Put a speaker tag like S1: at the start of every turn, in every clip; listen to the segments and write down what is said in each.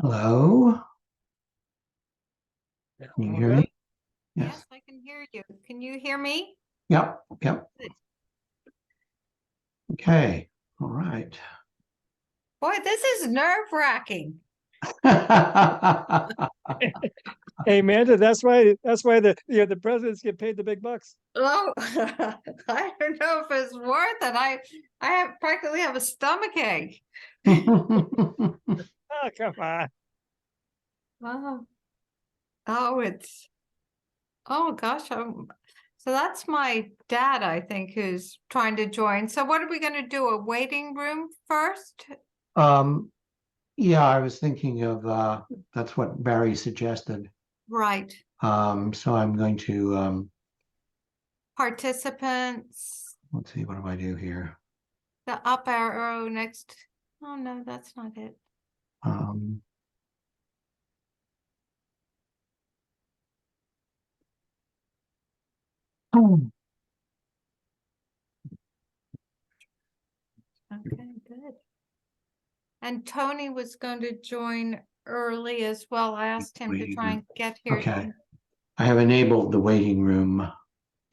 S1: Hello, can you hear me?
S2: Yes,
S1: Yes.
S2: I can hear you. Can you hear me?
S1: Yep, yep.
S2: Good.
S1: Okay, all right.
S2: Boy, this is nerve-wracking.
S3: Hey, Amanda, that's why the presidents get paid the big bucks.
S2: Oh, I don't know if it's worth it. I have practically have a stomach ache.
S3: Oh, come on.
S2: Oh, oh, oh gosh. So that's my dad, I think, who's trying to join. So what are we going to do? A waiting room first?
S1: Um, yeah, I was thinking of that's what Barry suggested.
S2: Right.
S1: So I'm going to
S2: Participants,
S1: let's see, what do I do here?
S2: the up arrow next. Oh no, that's not it.
S1: Um, oh,
S2: Okay, good. And Tony was going to join early as well. I asked him to try and get here.
S1: okay, I have enabled the waiting room.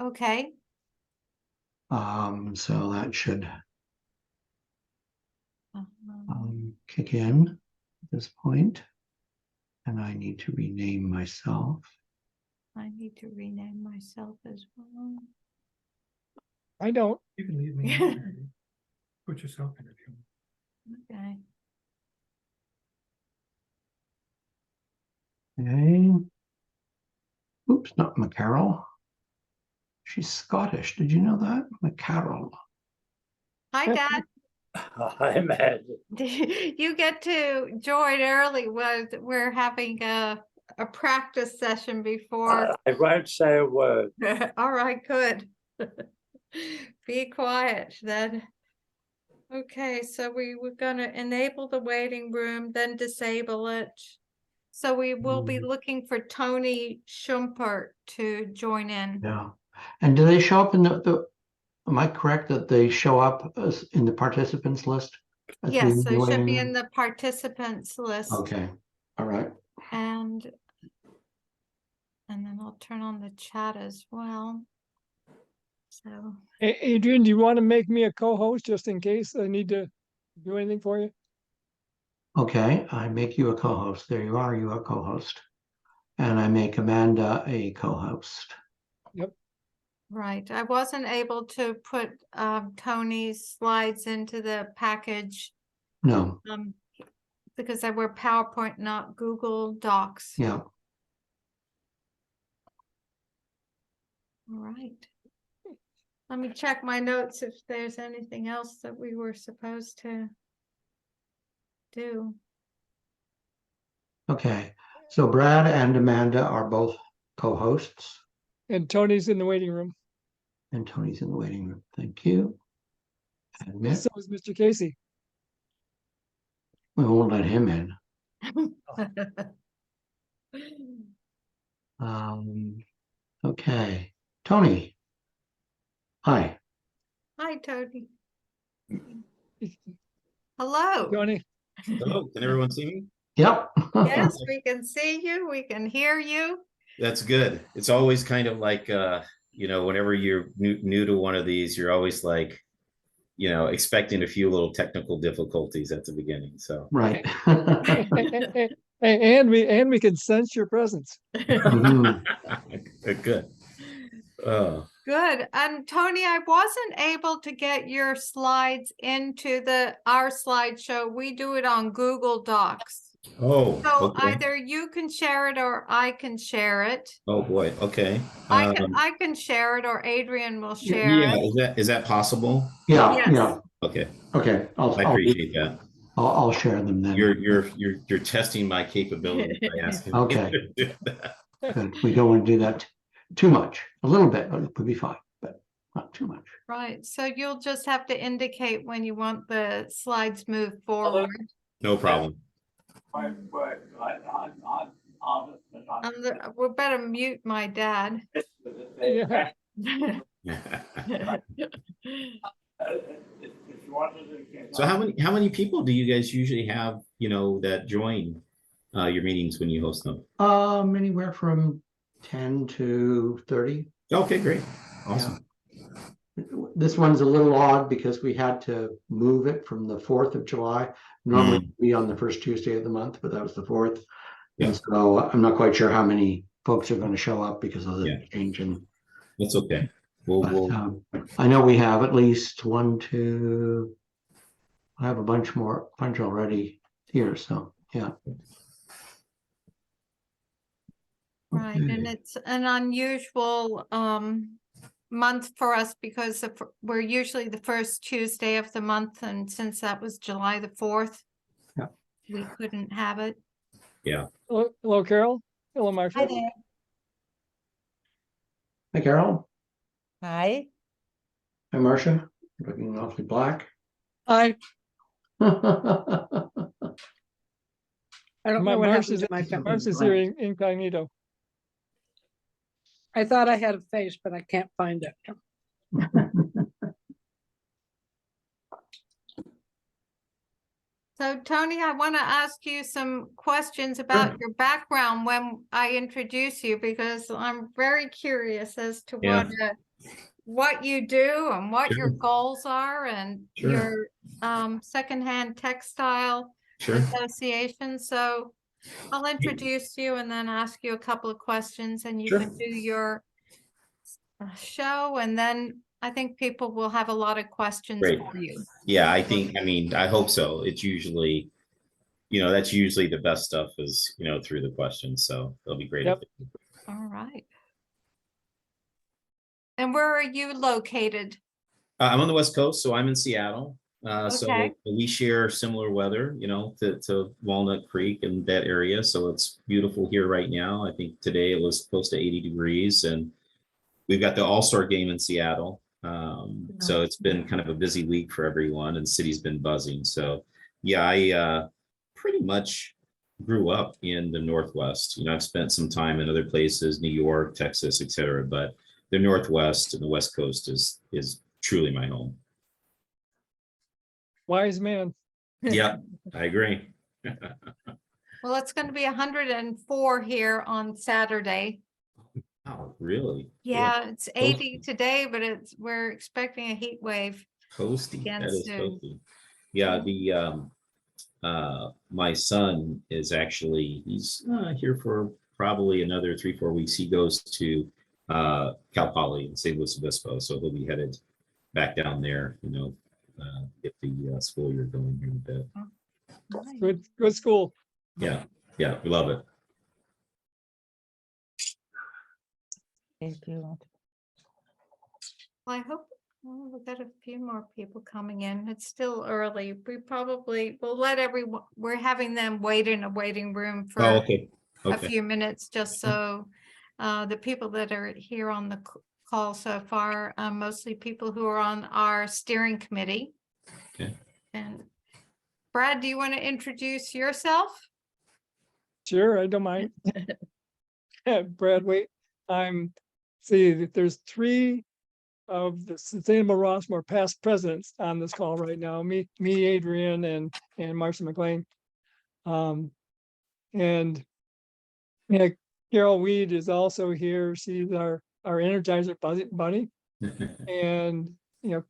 S2: Okay,
S1: So that should
S2: um,
S1: kick in at this point. And I need to rename myself.
S2: I need to rename myself as well.
S3: I don't.
S4: You can leave me in there. Put yourself in if you want.
S2: Okay.
S1: Okay. Oops, not McCarroll. She's Scottish. Did you know that? McCarroll.
S2: Hi, Dad.
S5: I imagine.
S2: You get to join early. We're having a practice session before.
S5: I won't say a word.
S2: All right, good. Be quiet then. Okay, so we were gonna enable the waiting room, then disable it. So we will be looking for Tony Shumpert to join in.
S1: Yeah. And do they show up in am I correct that they show up as in the participants list? as being
S2: Yes,
S1: in the
S2: they should
S1: waiting
S2: be
S1: room?
S2: in the participants list.
S1: Okay, all right.
S2: And then I'll turn on the chat as well. So,
S3: Hey, Adrian, do you want to make me a co-host just in case I need to do anything for you?
S1: Okay, I make you a co-host. There you are, you are a co-host. And I make Amanda a co-host.
S3: Yep.
S2: right, I wasn't able to put Tony's slides into the package
S1: No,
S2: because they were PowerPoint, not Google Docs.
S1: yeah.
S2: All right. Let me check my notes if there's anything else that we were supposed to do.
S1: Okay, so Brad and Amanda are both co-hosts.
S3: And Tony's in the waiting room.
S1: And Tony's in the waiting room. Thank you. Admit,
S3: So is Mr. Casey.
S1: we won't let him in. Okay, Tony. Hi.
S2: Hi, Tony. Hello.
S3: Tony.
S6: Hello, can everyone see me?
S1: Yep.
S2: Yes, we can see you. We can hear you.
S6: That's good. It's always kind of like, whenever you're new to one of these, you're always like, expecting a few little technical difficulties at the beginning. So,
S1: Right.
S3: And we can sense your presence.
S1: Mhm.
S6: good. Oh,
S2: Good. And Tony, I wasn't able to get your slides into our slideshow. We do it on Google Docs.
S6: oh,
S2: So
S6: okay.
S2: either you can share it or I can share it.
S6: Oh boy. Okay.
S2: I can share it or Adrian will share
S6: Yeah.
S2: it.
S6: Is that possible?
S1: Yeah,
S2: Yes.
S1: yeah.
S6: Okay.
S1: Okay.
S6: I appreciate that.
S1: I'll share them then.
S6: You're testing my capability by asking me
S1: Okay.
S6: to do that.
S1: Good. We don't want to do that too much. A little bit, but it would be fine, but not too much.
S2: Right. So you'll just have to indicate when you want the slides moved forward.
S6: No problem.
S2: We better mute my dad.
S3: Yeah.
S6: So how many people do you guys usually have, that join? your meetings when you host them?
S1: Anywhere from 10 to 30.
S6: Okay, great. Awesome.
S1: This one's a little odd because we had to move it from the 4th of July. Normally it'd be on the first Tuesday of the month, but that was the 4th.
S6: Yeah.
S1: And so I'm not quite sure how many folks are going to show up because of the change in.
S6: That's okay.
S1: But, I know we have at least one, two. I have a bunch already here, so yeah.
S2: Right, and
S1: Okay.
S2: it's an unusual month for us because we're usually the first Tuesday of the month, and since that was July the 4th,
S1: Yeah.
S2: we couldn't have it.
S6: Yeah.
S3: Hello, Carol. Hello, Marcia.
S7: Hi there.
S1: Hi, Carol.
S7: Hi.
S1: Hi, Marcia. Looking awfully black.
S8: I
S1: Oh,
S8: don't know what happened
S3: Marcia's
S8: to my phone.
S3: Marcia's here incognito.
S8: I thought I had a face, but I can't find it.
S2: So Tony, I want to ask you some questions about your background when I introduce you, because I'm very curious as to what you do and what your goals are, and your Secondhand Textile Association. So I'll introduce you and then ask you a couple of questions, and you can do your show, and then I think people will have a lot of questions for you.
S6: Yeah, I mean, I hope so. It's usually, that's usually the best stuff is, through the questions. So it'll be great.
S3: Yep.
S2: All right. And where are you located?
S6: I'm on the West Coast, so I'm in Seattle. So
S2: Okay.
S6: we share similar weather, to Walnut Creek and that area. So it's beautiful here right now. I think today it was close to 80 degrees, and we've got the All-Star game in Seattle. So it's been kind of a busy week for everyone, and the city's been buzzing. So yeah, I pretty much grew up in the Northwest. I've spent some time in other places, New York, Texas, etc. But the Northwest and the West Coast is truly my home.
S3: Wise man.
S6: Yeah, I agree.
S2: Well, it's going to be 104 here on Saturday.
S6: Oh, really?
S2: Yeah, it's 80 today, but we're expecting a heat wave.
S6: Toasty.
S2: Again
S6: That is
S2: soon.
S6: toasty. Yeah, my son is actually, he's here for probably another 3-4 weeks. He goes to Cal Poly in St. Louis Obispo, so he'll be headed back down there, get the school year going here in a bit.
S3: Good school.
S6: Yeah, we love it.
S7: If you want.
S2: Well, I hope we've got a few more people coming in. It's still early. We'll let everyone, we're having them wait in a waiting room for
S6: Oh, okay.
S2: a few minutes, just so the people that are here on the call so far, mostly people who are on our steering committee.
S6: Okay.
S2: And Brad, do you want to introduce yourself?
S3: Sure, I don't mind. Brad, wait. There's 3 of the Sustainable Rossmore past presidents on this call right now. Me, Adrian, and Marcia McLean. And yeah, Carol Weed is also here. She's our Energizer buddy. And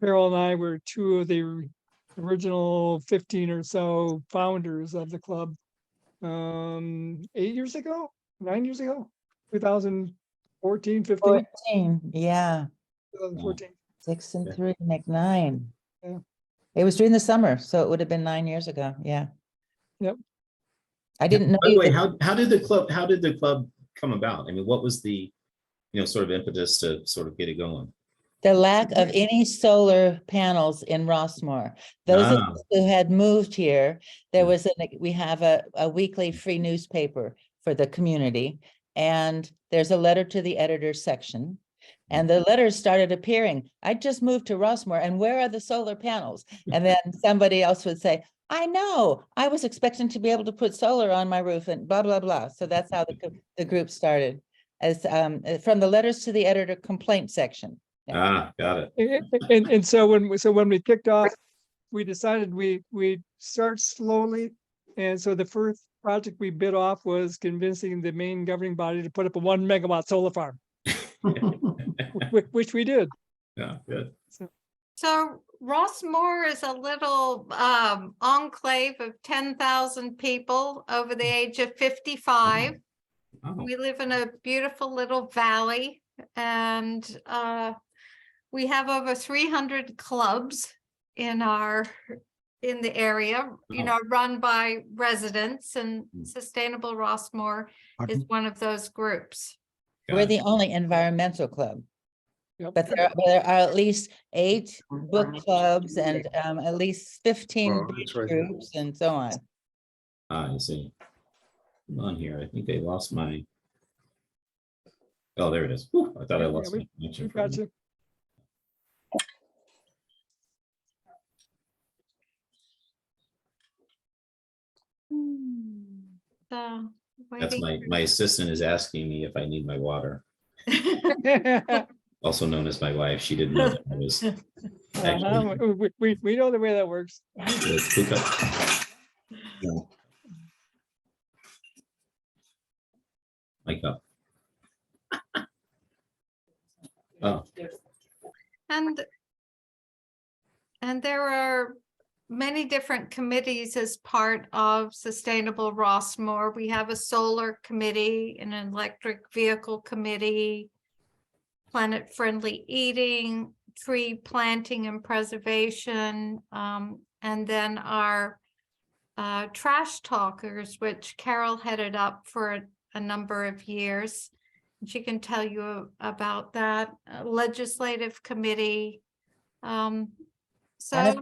S3: Carol and I were 2 of the original 15 or so founders of the club 9 years ago, 2014, 15.
S7: 14, yeah.
S3: 2014.
S7: 6 and 3 make 9.
S3: Yeah.
S7: It was during the summer, so it would have been 9 years ago. Yeah.
S3: Yep.
S7: I didn't know.
S6: By the way, how did the club come about? I mean, what was the sort of impetus to sort of get it going?
S7: The lack of any solar panels in Rossmore. Those of us who had moved here, we have a weekly free newspaper for the community, and there's a letter to the editor section. And the letters started appearing. I just moved to Rossmore, and where are the solar panels? And then somebody else would say, I know, I was expecting to be able to put solar on my roof and blah, blah, blah. So that's how the group started, as from the letters to the editor complaint section.
S6: Got it.
S3: And so when we kicked off, we decided we'd start slowly. And so the project we bid off was convincing the main governing body to put up a 1 megawatt solar farm, which we did.
S6: Yeah, good.
S2: So Rossmore is a little enclave of 10,000 people over the age of 55.
S6: Oh,
S2: We live in a beautiful little valley, and we have over 300 clubs in the area, you
S6: Wow.
S2: know, run by residents, and
S6: Mm.
S2: Sustainable Rossmore is
S1: Pardon?
S2: one of those groups.
S6: got
S7: We're
S6: it.
S7: the only environmental club,
S3: Yep.
S7: but there are at least 8 book clubs and at least 15
S4: Oh,
S7: beach
S4: that's right there.
S7: groups and so on.
S6: I see. Come on here. I think I lost my. Oh, there it is. Whew, I thought I
S3: Yeah,
S6: lost
S3: we-
S6: my connection.
S3: We
S6: for a
S3: got
S6: minute.
S3: you.
S2: So
S6: That's
S2: waiting
S6: my assistant is asking me if I need my water, also known as my wife. She didn't know that I was actually.
S3: We know the way that works.
S6: Let's pick up. Yeah. My cup. Oh,
S2: And there are many different committees as part of Sustainable Rossmore. We have a solar committee, an electric vehicle committee, planet friendly eating, tree planting and preservation, and then our trash talkers, which Carol headed up for a number of years. She can tell you about that. Legislative committee.
S7: And
S2: So,
S7: a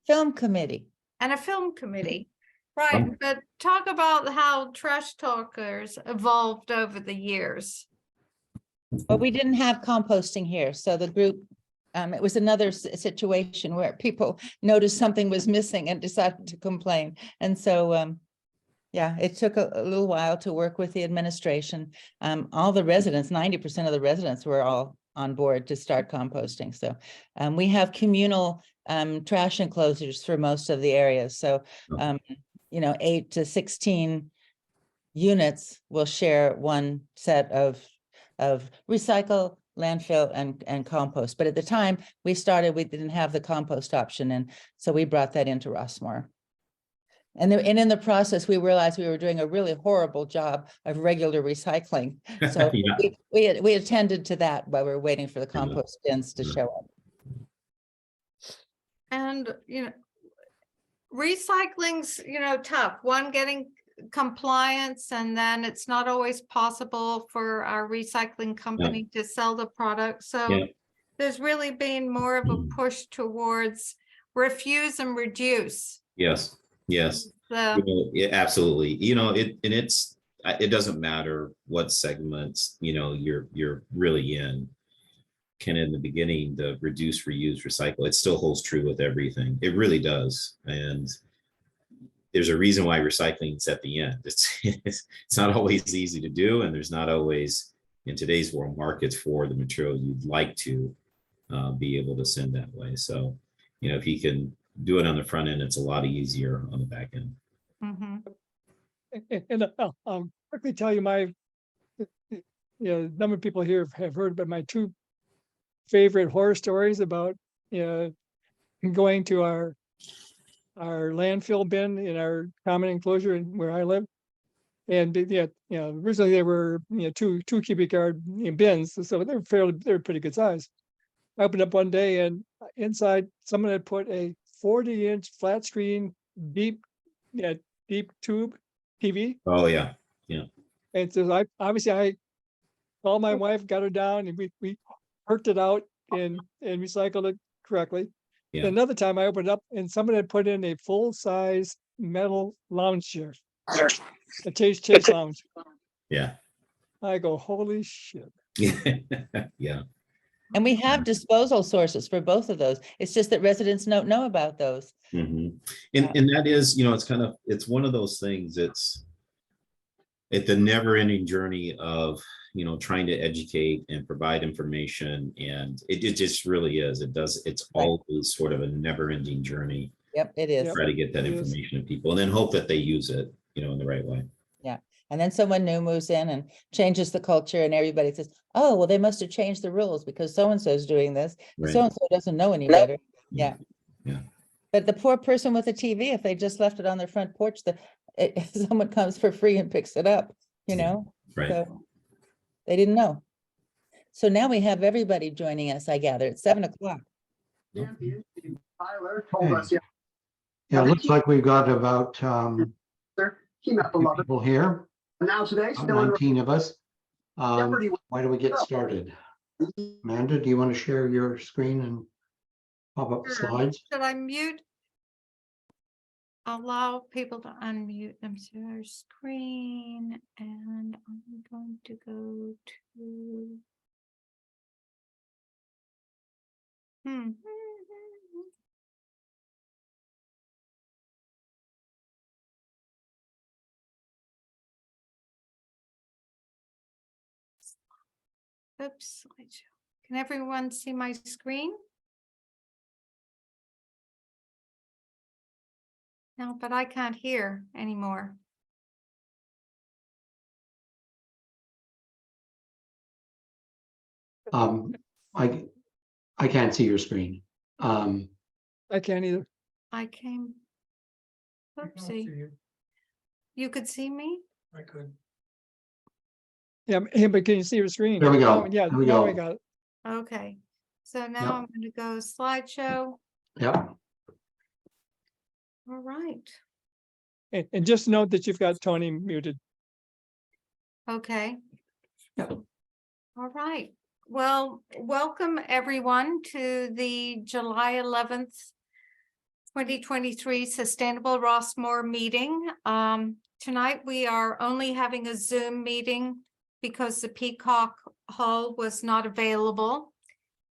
S7: film committee.
S2: and a film committee, right?
S6: Oh.
S2: But talk about how trash talkers evolved over the years.
S7: But we didn't have composting here, so the group, it was another situation where people noticed something was missing and decided to complain. And so, yeah, it took a little while to work with the administration. All the residents, 90% of the residents were all on board to start composting. So we have communal trash enclosures for most of the areas. So, you know, 8 to 16 units will share one set of recycle, landfill, and compost. But at the time we started, we didn't have the compost option. And so we brought that into Rossmore. And in the process, we realized we were doing a really horrible job of regular recycling. So
S6: Yeah.
S7: we attended to that while we were waiting for the compost bins to show up.
S2: And, you know, recycling's, you know, tough. One, getting compliance, and then it's not always possible for our recycling company to sell the product. So
S6: Yeah.
S2: there's really been more of a push towards refuse and reduce.
S6: Yes, yes.
S2: The,
S6: You know, yeah, absolutely. You know, it doesn't matter what segments, you know, you're really in. Can in the beginning, the reduce, reuse, recycle, it still holds true with everything. It really does. And there's a reason why recycling is at the end. It's not always easy to do, and there's not always in today's world markets for the material you'd like to be able to send that way. So, you know, if you can do it on the front end, it's a lot easier on the back end.
S2: Mhm.
S3: And I'll quickly tell you a number of people here have heard about my 2 favorite horror stories about, going to our landfill bin in our common enclosure where I live. And originally they were, 2 cubic yard bins, so they're pretty good size. I opened up one day and inside someone had put a 40-inch flat screen deep tube TV.
S6: Oh yeah.
S3: And so I called my wife, got her down, and we worked it out and recycled it correctly.
S6: Yeah.
S3: Another time I opened up and someone had put in a full-size metal lounge chair, a chase lounge.
S6: Yeah.
S3: I go, holy shit.
S6: Yeah.
S7: And we have disposal sources for both of those. It's just that residents don't know about those.
S6: And that is, you know, it's one of those things. It's the never-ending journey of, you know, trying to educate and provide information, and it just really is. It's
S7: Right.
S6: always sort of a never-ending journey.
S7: Yep, it is.
S3: Yep.
S6: Try to get that
S3: It is.
S6: information to people, and then hope that they use it. in the right way.
S7: And then someone new moves in and changes the culture and everybody says, oh, well, they must have changed the rules because so-and-so is doing this.
S6: Right.
S7: So-and-so doesn't know any better. Yeah.
S6: Yeah.
S7: But the poor person with the TV, if they just left it on their front porch, someone comes for free and picks it up,
S6: Right.
S7: So they didn't know. So now we have everybody joining us, I gather, at 7:00.
S9: Tyler told us, yeah,
S1: Yeah, it looks like we've got about
S9: sir, he met the lover.
S1: people here,
S9: Now today,
S1: about
S9: still in
S1: 19 of us.
S9: Jeopardy.
S1: Why don't we get started? Amanda, do you want to share your screen and pop up the
S2: Sure.
S1: slides?
S2: Should I mute? Allow people to unmute them to their screen, and I'm going to go to. Oops, slideshow. Can everyone see my screen? No, but I can't hear anymore.
S1: I can't see your screen.
S3: I can't either.
S2: I came.
S4: I can't see
S2: Oopsie.
S4: you.
S2: You could see me?
S4: I could.
S3: Yeah, but can you see your screen?
S1: There we go.
S3: Oh, yeah,
S1: There we
S3: now I
S1: go.
S3: got it.
S2: Okay, so now
S1: Yep.
S2: I'm going to go slideshow.
S1: Yeah,
S2: All right.
S3: And just note that you've got Tony muted.
S2: Okay.
S1: Yep.
S2: All right. Well, welcome everyone to the July 11th, 2023 Sustainable Rossmore meeting. Tonight we are only having a Zoom meeting because the Peacock Hall was not available.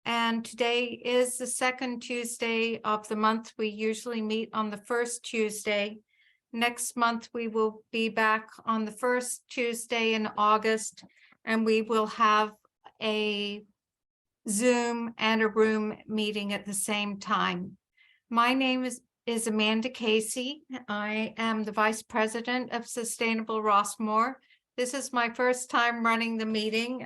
S2: And today is the second Tuesday of the month. We usually meet on the first Tuesday. Next month, we will be back on the first Tuesday in August, and we will have a Zoom and a room meeting at the same time. My name is Amanda Casey. I am the Vice President of Sustainable Rossmore. This is my first time running the meeting.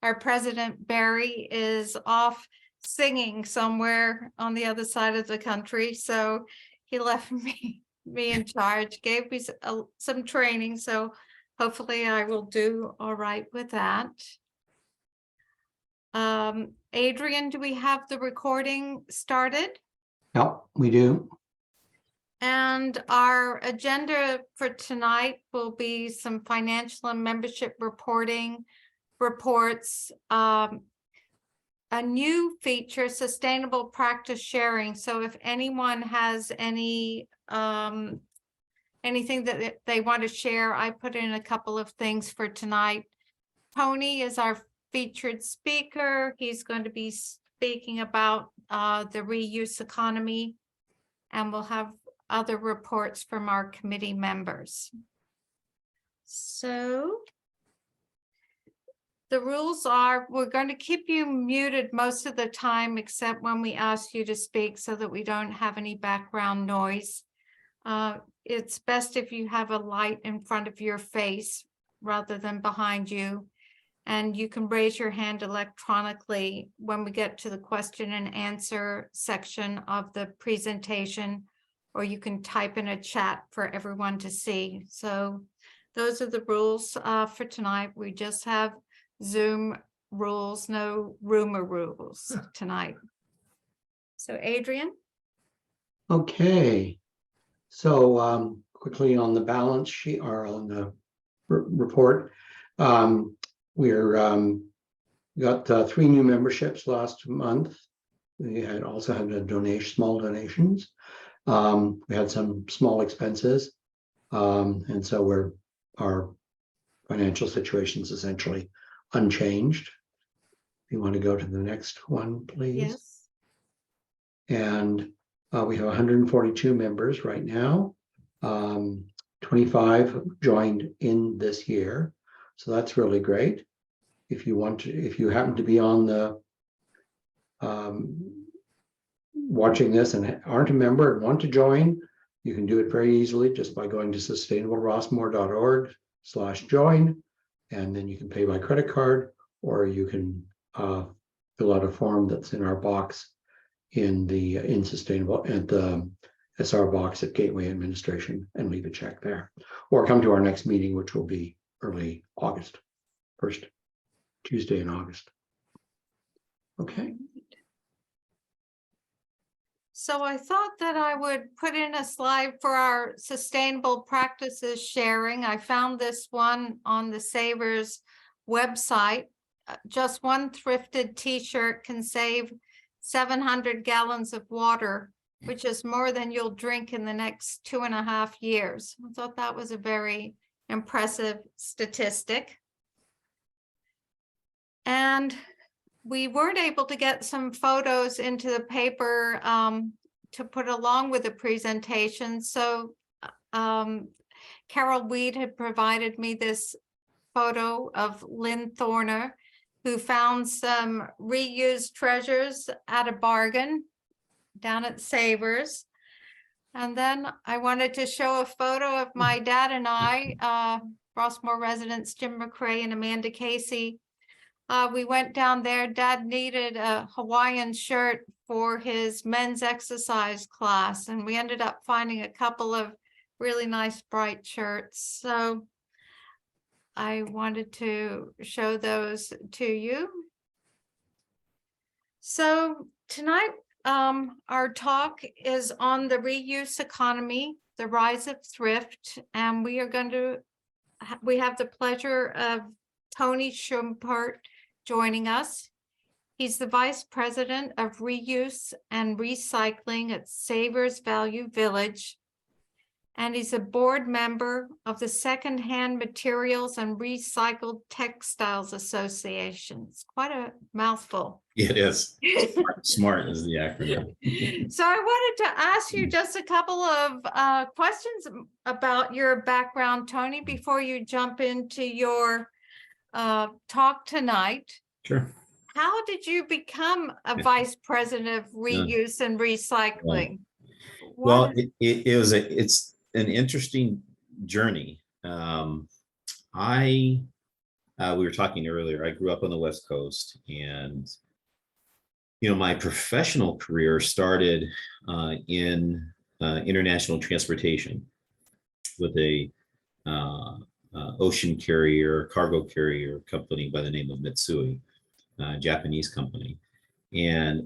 S2: Our President Barry is off singing somewhere on the other side of the country, so he left me in charge, gave me some training, so hopefully I will do all right with that. Adrian, do we have the recording started?
S1: yeah, we do.
S2: And our agenda for tonight will be some financial and membership reports, a new feature, sustainable practice sharing. So if anyone has anything that they want to share, I put in a couple of things for tonight. Tony is our featured speaker. He's going to be speaking about the reuse economy, and we'll have other reports from our committee members. So the rules are, we're going to keep you muted most of the time, except when we ask you to speak so that we don't have any background noise. It's best if you have a light in front of your face rather than behind you. And you can raise your hand electronically when we get to the question and answer section of the presentation, or you can type in a chat for everyone to see. So those are the rules for tonight. We just have Zoom rules, no rumor rules tonight. So Adrian?
S1: Okay. So quickly on the balance sheet or on the report, we're got 3 new memberships last month. We had also had small donations. We had some small expenses, and so our financial situation is essentially unchanged. If you want to go to the next one, please.
S2: Yes.
S1: And we have 142 members right now. 25 joined in this year, so that's really great. If you happen to be on the watching this and aren't a member and want to join, You can do it very easily just by going to sustainablerossmore.org/join, and then you can pay by credit card, or you can fill out a form that's in our box in the SR box at Gateway Administration and leave a check there, or come to our next meeting, which will be early August, first Tuesday in August. Okay.
S2: So I thought that I would put in a slide for our sustainable practices sharing. I found this one on the Savers website. Just one thrifted t-shirt can save 700 gallons of water, which is more than you'll drink in the next 2.5 years. I thought that was a very impressive statistic. And we weren't able to get some photos into the paper to put along with the presentation. So Carol Weed had provided me this photo of Lynn Thorner, who found some reused treasures at a bargain down at Savers. And then I wanted to show a photo of my dad and I, Rossmore residents Jim McRae and Amanda Casey. We went down there. Dad needed a Hawaiian shirt for his men's exercise class, and we ended up finding a couple of really nice bright shirts. So I wanted to show those to you. So tonight, our talk is on the reuse economy, the rise of thrift, and we have the pleasure of Tony Shumpert joining us. He's the Vice President of Reuse and Recycling at Savers Value Village, and he's a board member of the Secondhand Materials and Recycled Textiles Association. It's quite a mouthful.
S6: It is. Smart is the acronym.
S2: So I wanted to ask you just a couple of questions about your background, Tony, before you jump into your talk tonight.
S6: Sure.
S2: How did you become a vice president of reuse and recycling?
S6: Well, it's an interesting journey. We were talking earlier, I grew up on the West Coast, and my professional career started in international transportation with a ocean carrier, cargo carrier company by the name of Mitsui, Japanese company.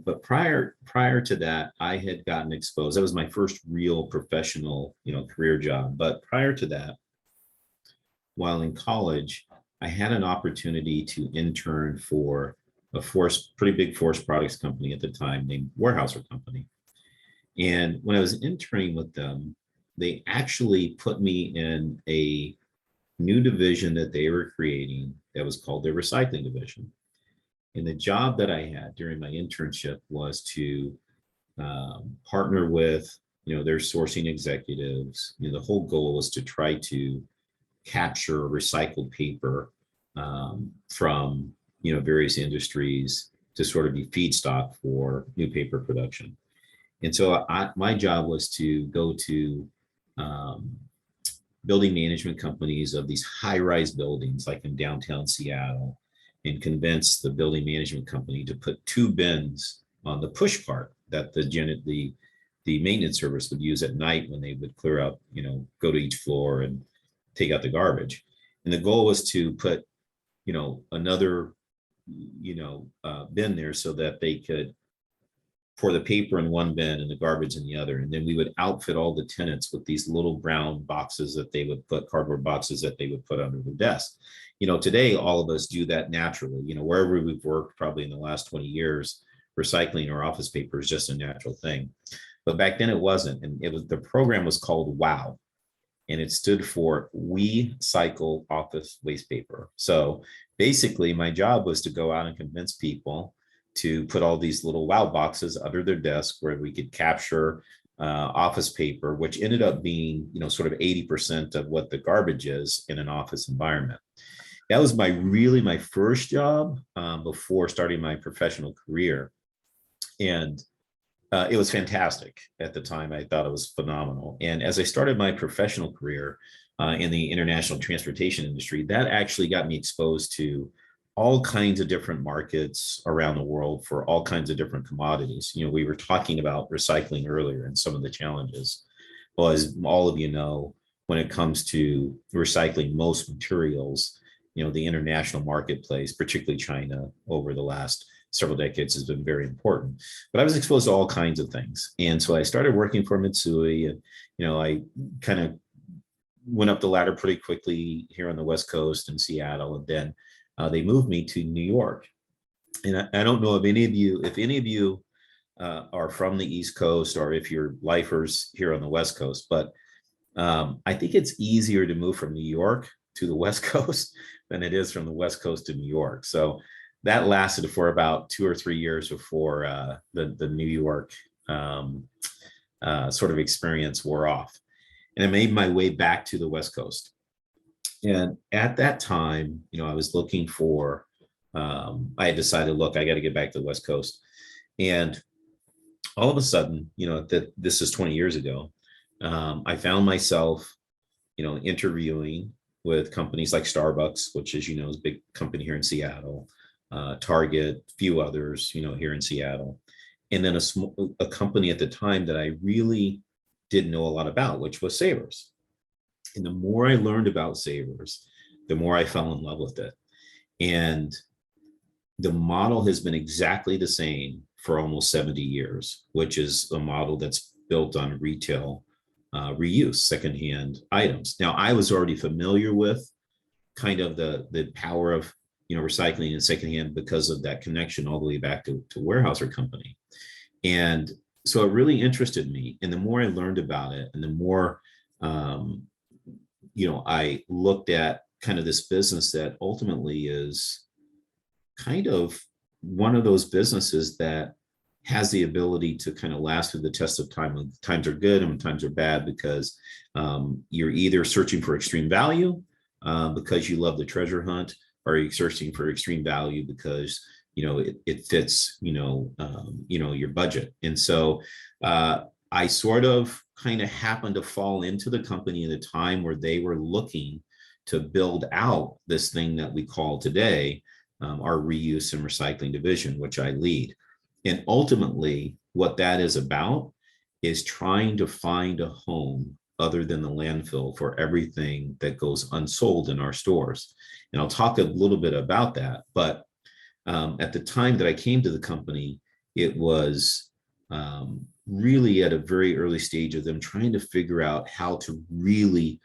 S6: But prior to that, I had gotten exposed. That was my first real professional, career job. But prior to that, while in college, I had an opportunity to intern for a pretty big forest products company at the time named Weyerhaeuser Company. And when I was interning with them, they actually put me in a new division that they were creating that was called their recycling division. And the job that I had during my internship was to partner with, their sourcing executives. The whole goal was to try to capture recycled paper from, various industries to sort of be feedstock for new paper production. And so my job was to go to building management companies of these high-rise buildings, like in downtown Seattle, and convince the building management company to put 2 bins on the push cart that the maintenance service would use at night when they would clear out, go to each floor and take out the garbage. And the goal was to put, another, bin there so that they could pour the paper in one bin and the garbage in the other. And then we would outfit all the tenants with these little brown boxes that they would put, cardboard boxes that they would put under the desk. Today, all of us do that naturally. Wherever we've worked, probably in the last 20 years, recycling our office paper is just a natural thing. But back then it wasn't. And the program was called WOW. And it stood for We Cycle Office Waste Paper. So basically my job was to go out and convince people to put all these little WOW boxes under their desk where we could capture office paper, which ended up being, sort of 80% of what the garbage is in an office environment. That was my first job before starting my professional career. And it was fantastic at the time. I thought it was phenomenal. And as I started my professional career in the international transportation industry, that actually got me exposed to all kinds of different markets around the world for all kinds of different commodities. You know, we were talking about recycling earlier, and some of the challenges. Well, as all of you know, when it comes to recycling most materials, you know, the international marketplace, particularly China, over the last several decades has been very important. But I was exposed to all kinds of things. And so I started working for Mitsui, and, you know, I kind of went up the ladder pretty quickly here on the West Coast in Seattle. And then they moved me to New York. And I don't know if any of you are from the East Coast, or if you're lifers here on the West Coast, but I think it's easier to move from New York to the West Coast than it is from the West Coast to New York. So that lasted for about 2 or 3 years before the New York sort of experience wore off. And I made my way back to the West Coast. And at that time, you know, I was looking for, I had decided, look, I got to get back to the West Coast. And all of a sudden, you know, that this is 20 years ago, I found myself, you know, interviewing with companies like Starbucks, which, as you know, is a big company here in Seattle, Target, a few others, you know, here in Seattle. And then a company at the time that I really didn't know a lot about, which was Savers. And the more I learned about Savers, the more I fell in love with it. And the model has been exactly the same for almost 70 years, which is a model that's built on retail reuse, secondhand items. Now, I was already familiar with kind of the power of, you know, recycling and secondhand because of that connection all the way back to Weyerhaeuser Company. And so it really interested me. And the more I learned about it, and the more, you know, I looked at kind of this business that ultimately is kind of one of those businesses that has the ability to kind of last through the test of time when times are good and when times are bad, because you're either searching for extreme value because you love the treasure hunt, or you're searching for extreme value because, you know, it fits, you know, your budget. And so I sort of kind of happened to fall into the company at a time where they were looking to build out this thing that we call today our reuse and recycling division, which I lead. And ultimately, what that is about is trying to find a home other than the landfill for everything that goes unsold in our stores. And I'll talk a little bit about that. But at the time that I came to the company, it was really at a very early stage of them trying to figure out how to really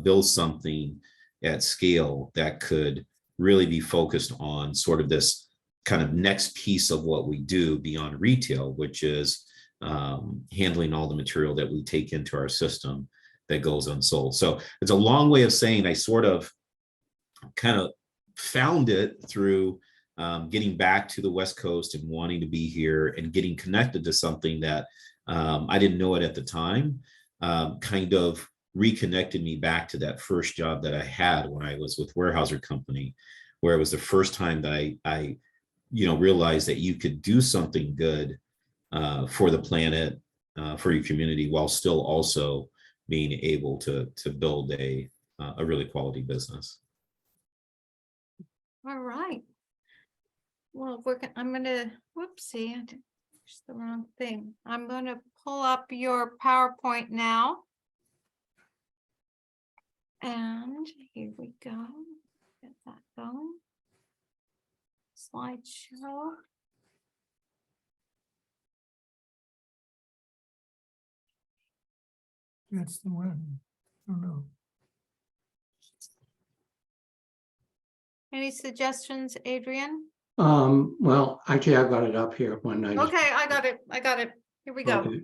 S6: build something at scale that could really be focused on sort of this kind of next piece of what we do beyond retail, which is handling all the material that we take into our system that goes unsold. So it's a long way of saying I sort of kind of found it through getting back to the West Coast and wanting to be here and getting connected to something that I didn't know it at the time, kind of reconnected me back to that first job that I had when I was with Weyerhaeuser Company, where it was the first time that I you know, realized that you could do something good for the planet, for your community, while still also being able to build a really quality business.
S2: All right. Well, I'm gonna, whoopsie, I did push the wrong thing. I'm gonna pull up your PowerPoint now. And here we go. Get that going. Slideshow.
S4: That's the one. Oh, no.
S2: Any suggestions, Adrian?
S1: Well, actually, I've got it up here when I.
S2: Okay, I got it. Here we go.
S1: Okay.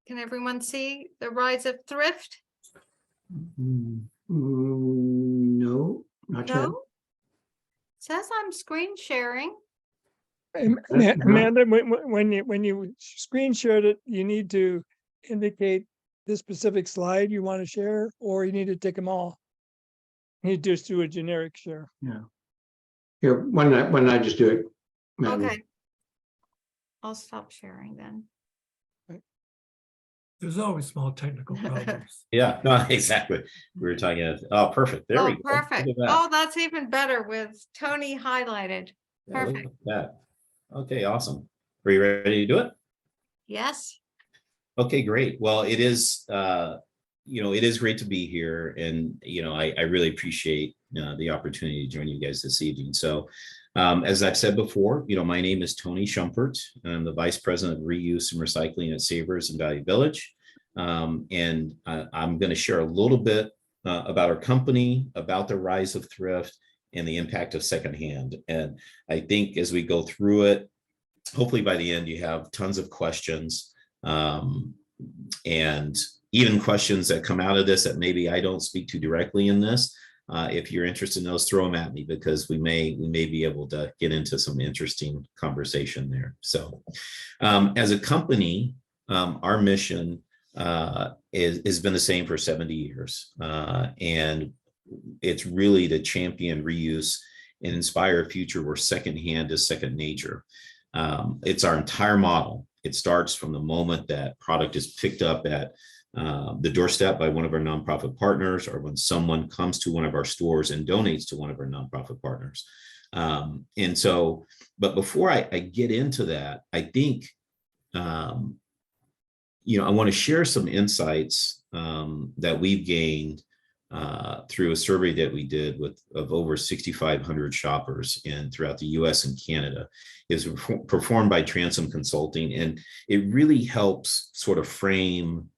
S2: Can everyone see the rise of thrift?
S1: No, not yet.
S2: No? Says I'm screen sharing.
S3: Amanda, when you screen shared it, you need to indicate the specific slide you want to share, or you need to take them all. You just do a generic share.
S1: Yeah. Here, when I just do it And
S2: Okay. I'll stop sharing then.
S4: There's always small technical problems.
S6: Yeah, no, exactly. We were talking, oh, perfect. There we
S2: Oh,
S6: go. Look
S2: perfect.
S6: at that.
S2: Oh, that's even better with Tony highlighted.
S6: Yeah, look
S2: Perfect.
S6: at that. Okay, awesome. Are you ready to do it?
S2: Yes.
S6: Okay, great. Well, it is, it is great to be here, and I really appreciate the opportunity to join you guys this evening. So, as I've said before, my name is Tony Shumpert, and I'm the Vice President of Reuse and Recycling at Savers and Value Village. And I'm going to share a little bit about our company, about the rise of thrift, and the impact of secondhand. And I think as we go through it, hopefully by the end you have tons of questions. And even questions that come out of this that maybe I don't speak to directly in this. If you're interested in those, throw them at me, because we may be able to get into some interesting conversation there. So as a company, our mission has been the same for 70 years. And it's really to champion reuse and inspire a future where secondhand is second nature. It's our entire model. It starts from the moment that product is picked up at the doorstep by one of our nonprofit partners, or when someone comes to one of our stores and donates to one of our nonprofit partners. And so, but before I get into that, I think, I want to share some insights that we've gained through a survey that we did of over 6,500 shoppers throughout the US and Canada. It was performed by Transom Consulting, and it really helps sort of frame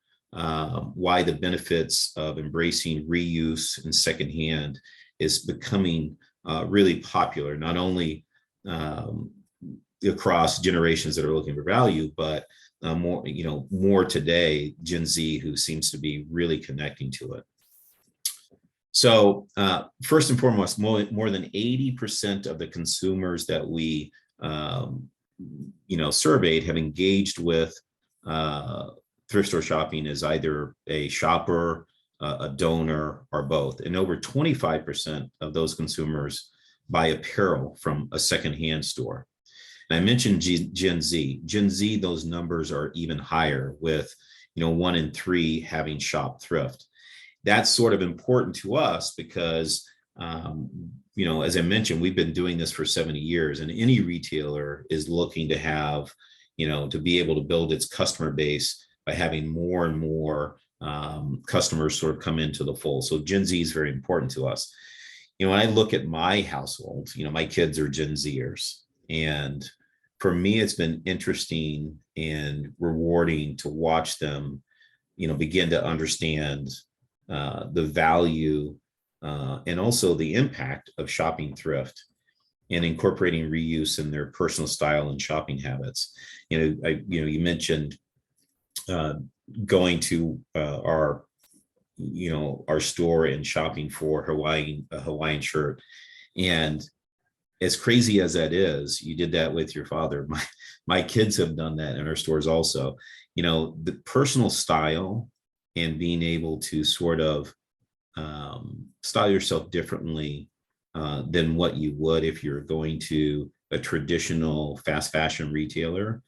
S6: why the benefits of embracing reuse and secondhand is becoming really popular, not only across generations that are looking for value, but more today, Gen Z, who seems to be really connecting to it. So first and foremost, more than 80% of the consumers that we surveyed have engaged with thrift store shopping as either a shopper, a donor, or both. And over 25% of those consumers buy apparel from a secondhand store. And I mentioned Gen Z. Gen Z, those numbers are even higher, with 1 in 3 having shopped thrift. That's sort of important to us because, as I mentioned, we've been doing this for 70 years, and any retailer is looking to have, to be able to build its customer base by having more and more customers sort of come into the fold. So Gen Z is very important to us. When I look at my household, my kids are Gen Zers, and for me, it's been interesting and rewarding to watch them, begin to understand the value and also the impact of shopping thrift and incorporating reuse in their personal style and shopping habits. You mentioned going to our store and shopping for a Hawaiian shirt. And as crazy as that is, you did that with your father. My kids have done that in our stores also. The personal style and being able to sort of style yourself differently than what you would if you're going to a traditional fast fashion retailer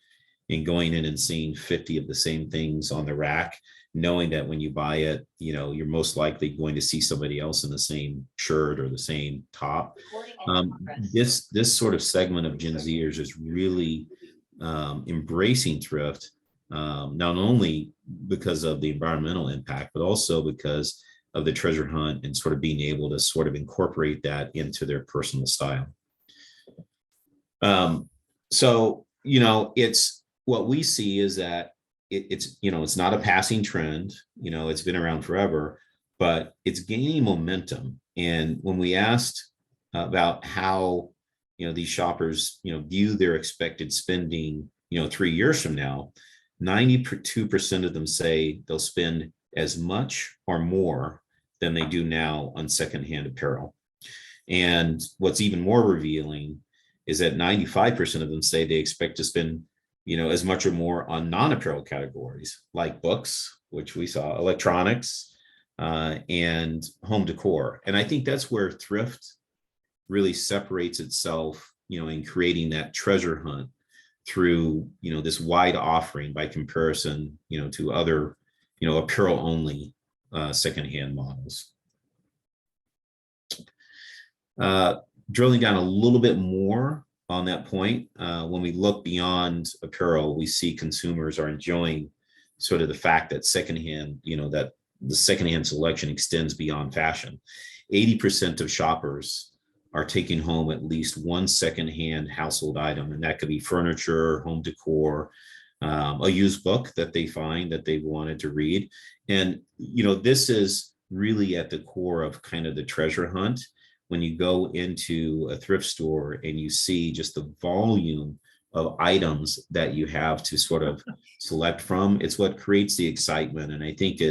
S6: and going in and seeing 50 of the same things on the rack, knowing that when you buy it, you're most likely going to see somebody else in the same shirt or the same top. This sort of segment of Gen Zers is really embracing thrift, not only because of the environmental impact, but also because of the treasure hunt and sort of being able to sort of incorporate that into their personal style. So, it's what we see is that it's not a passing trend, it's been around forever, but it's gaining momentum. And when we asked about how, these shoppers, view their expected spending, 3 years from now, 92% of them say they'll spend as much or more than they do now on secondhand apparel. And what's even more revealing is that 95% of them say they expect to spend, as much or more on non-apparel categories like books, which we saw, electronics, and home decor. And I think that's where thrift really separates itself, in creating that treasure hunt through, this wide offering by comparison, to other, apparel only secondhand models. Drilling down a little bit more on that point, when we look beyond apparel, we see consumers are enjoying sort of the fact that secondhand, that the secondhand selection extends beyond fashion. 80% of shoppers are taking home at least one secondhand household item, and that could be furniture, home decor, a used book that they find that they wanted to read. And, this is really at the core of kind of the treasure hunt. When you go into a thrift store and you see just the volume of items that you have to sort of select from, it's what creates the excitement. And I think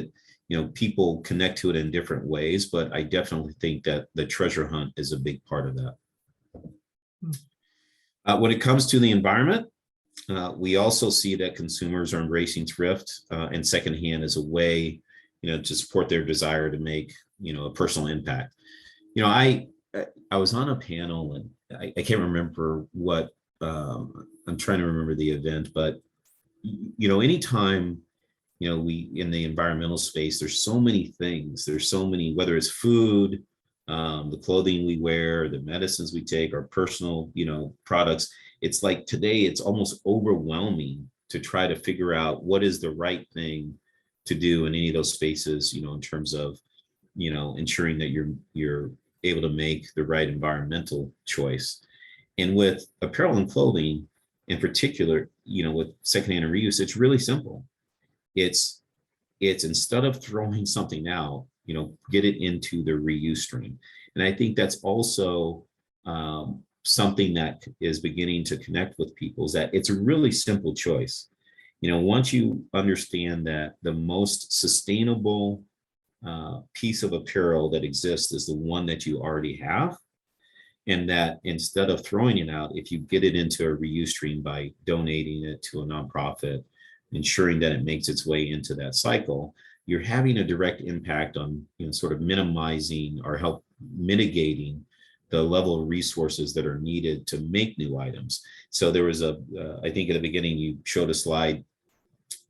S6: people connect to it in different ways, but I definitely think that the treasure hunt is a big part of that. When it comes to the environment, we also see that consumers are embracing thrift and secondhand as a way, to support their desire to make, a personal impact. I was on a panel, and I can't remember what, I'm trying to remember the event, but, anytime, we, in the environmental space, there's so many things, whether it's food, the clothing we wear, the medicines we take, our personal, products. It's like today, it's almost overwhelming to try to figure out what is the right thing to do in any of those spaces, in terms of, ensuring that you're able to make the right environmental choice. And with apparel and clothing in particular, with secondhand and reuse, it's really simple. It's instead of throwing something out, get it into the reuse stream. And I think that's also something that is beginning to connect with people, is that it's a really simple choice. Once you understand that the most sustainable piece of apparel that exists is the one that you already have, and that instead of throwing it out, if you get it into a reuse stream by donating it to a nonprofit, ensuring that it makes its way into that cycle, you're having a direct impact on, sort of minimizing or help mitigating the level of resources that are needed to make new items. So there was I think at the beginning you showed a slide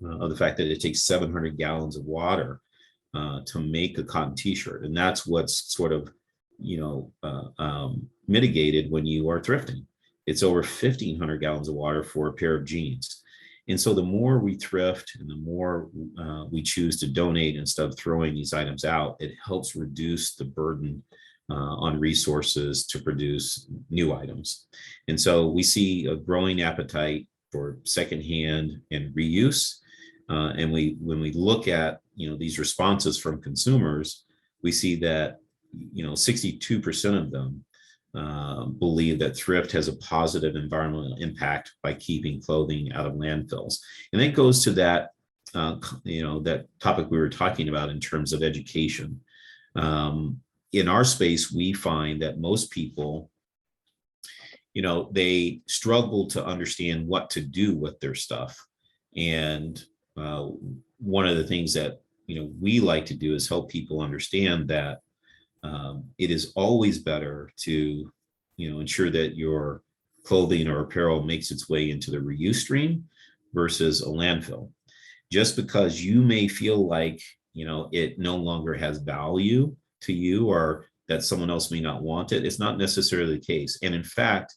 S6: of the fact that it takes 700 gallons of water to make a cotton t-shirt. And that's what's sort of, mitigated when you are thrifting. It's over 1,500 gallons of water for a pair of jeans. And so the more we thrift and the more we choose to donate instead of throwing these items out, it helps reduce the burden on resources to produce new items. And so we see a growing appetite for secondhand and reuse. And when we look at, these responses from consumers, we see that, 62% of them believe that thrift has a positive environmental impact by keeping clothing out of landfills. And that goes to that, that topic we were talking about in terms of education. In our space, we find that most people, they struggle to understand what to do with their stuff. And one of the things that, we like to do is help people understand that it is always better to, ensure that your clothing or apparel makes its way into the reuse stream versus a landfill. Just because you may feel like, it no longer has value to you, or that someone else may not want it, it's not necessarily the case. And in fact,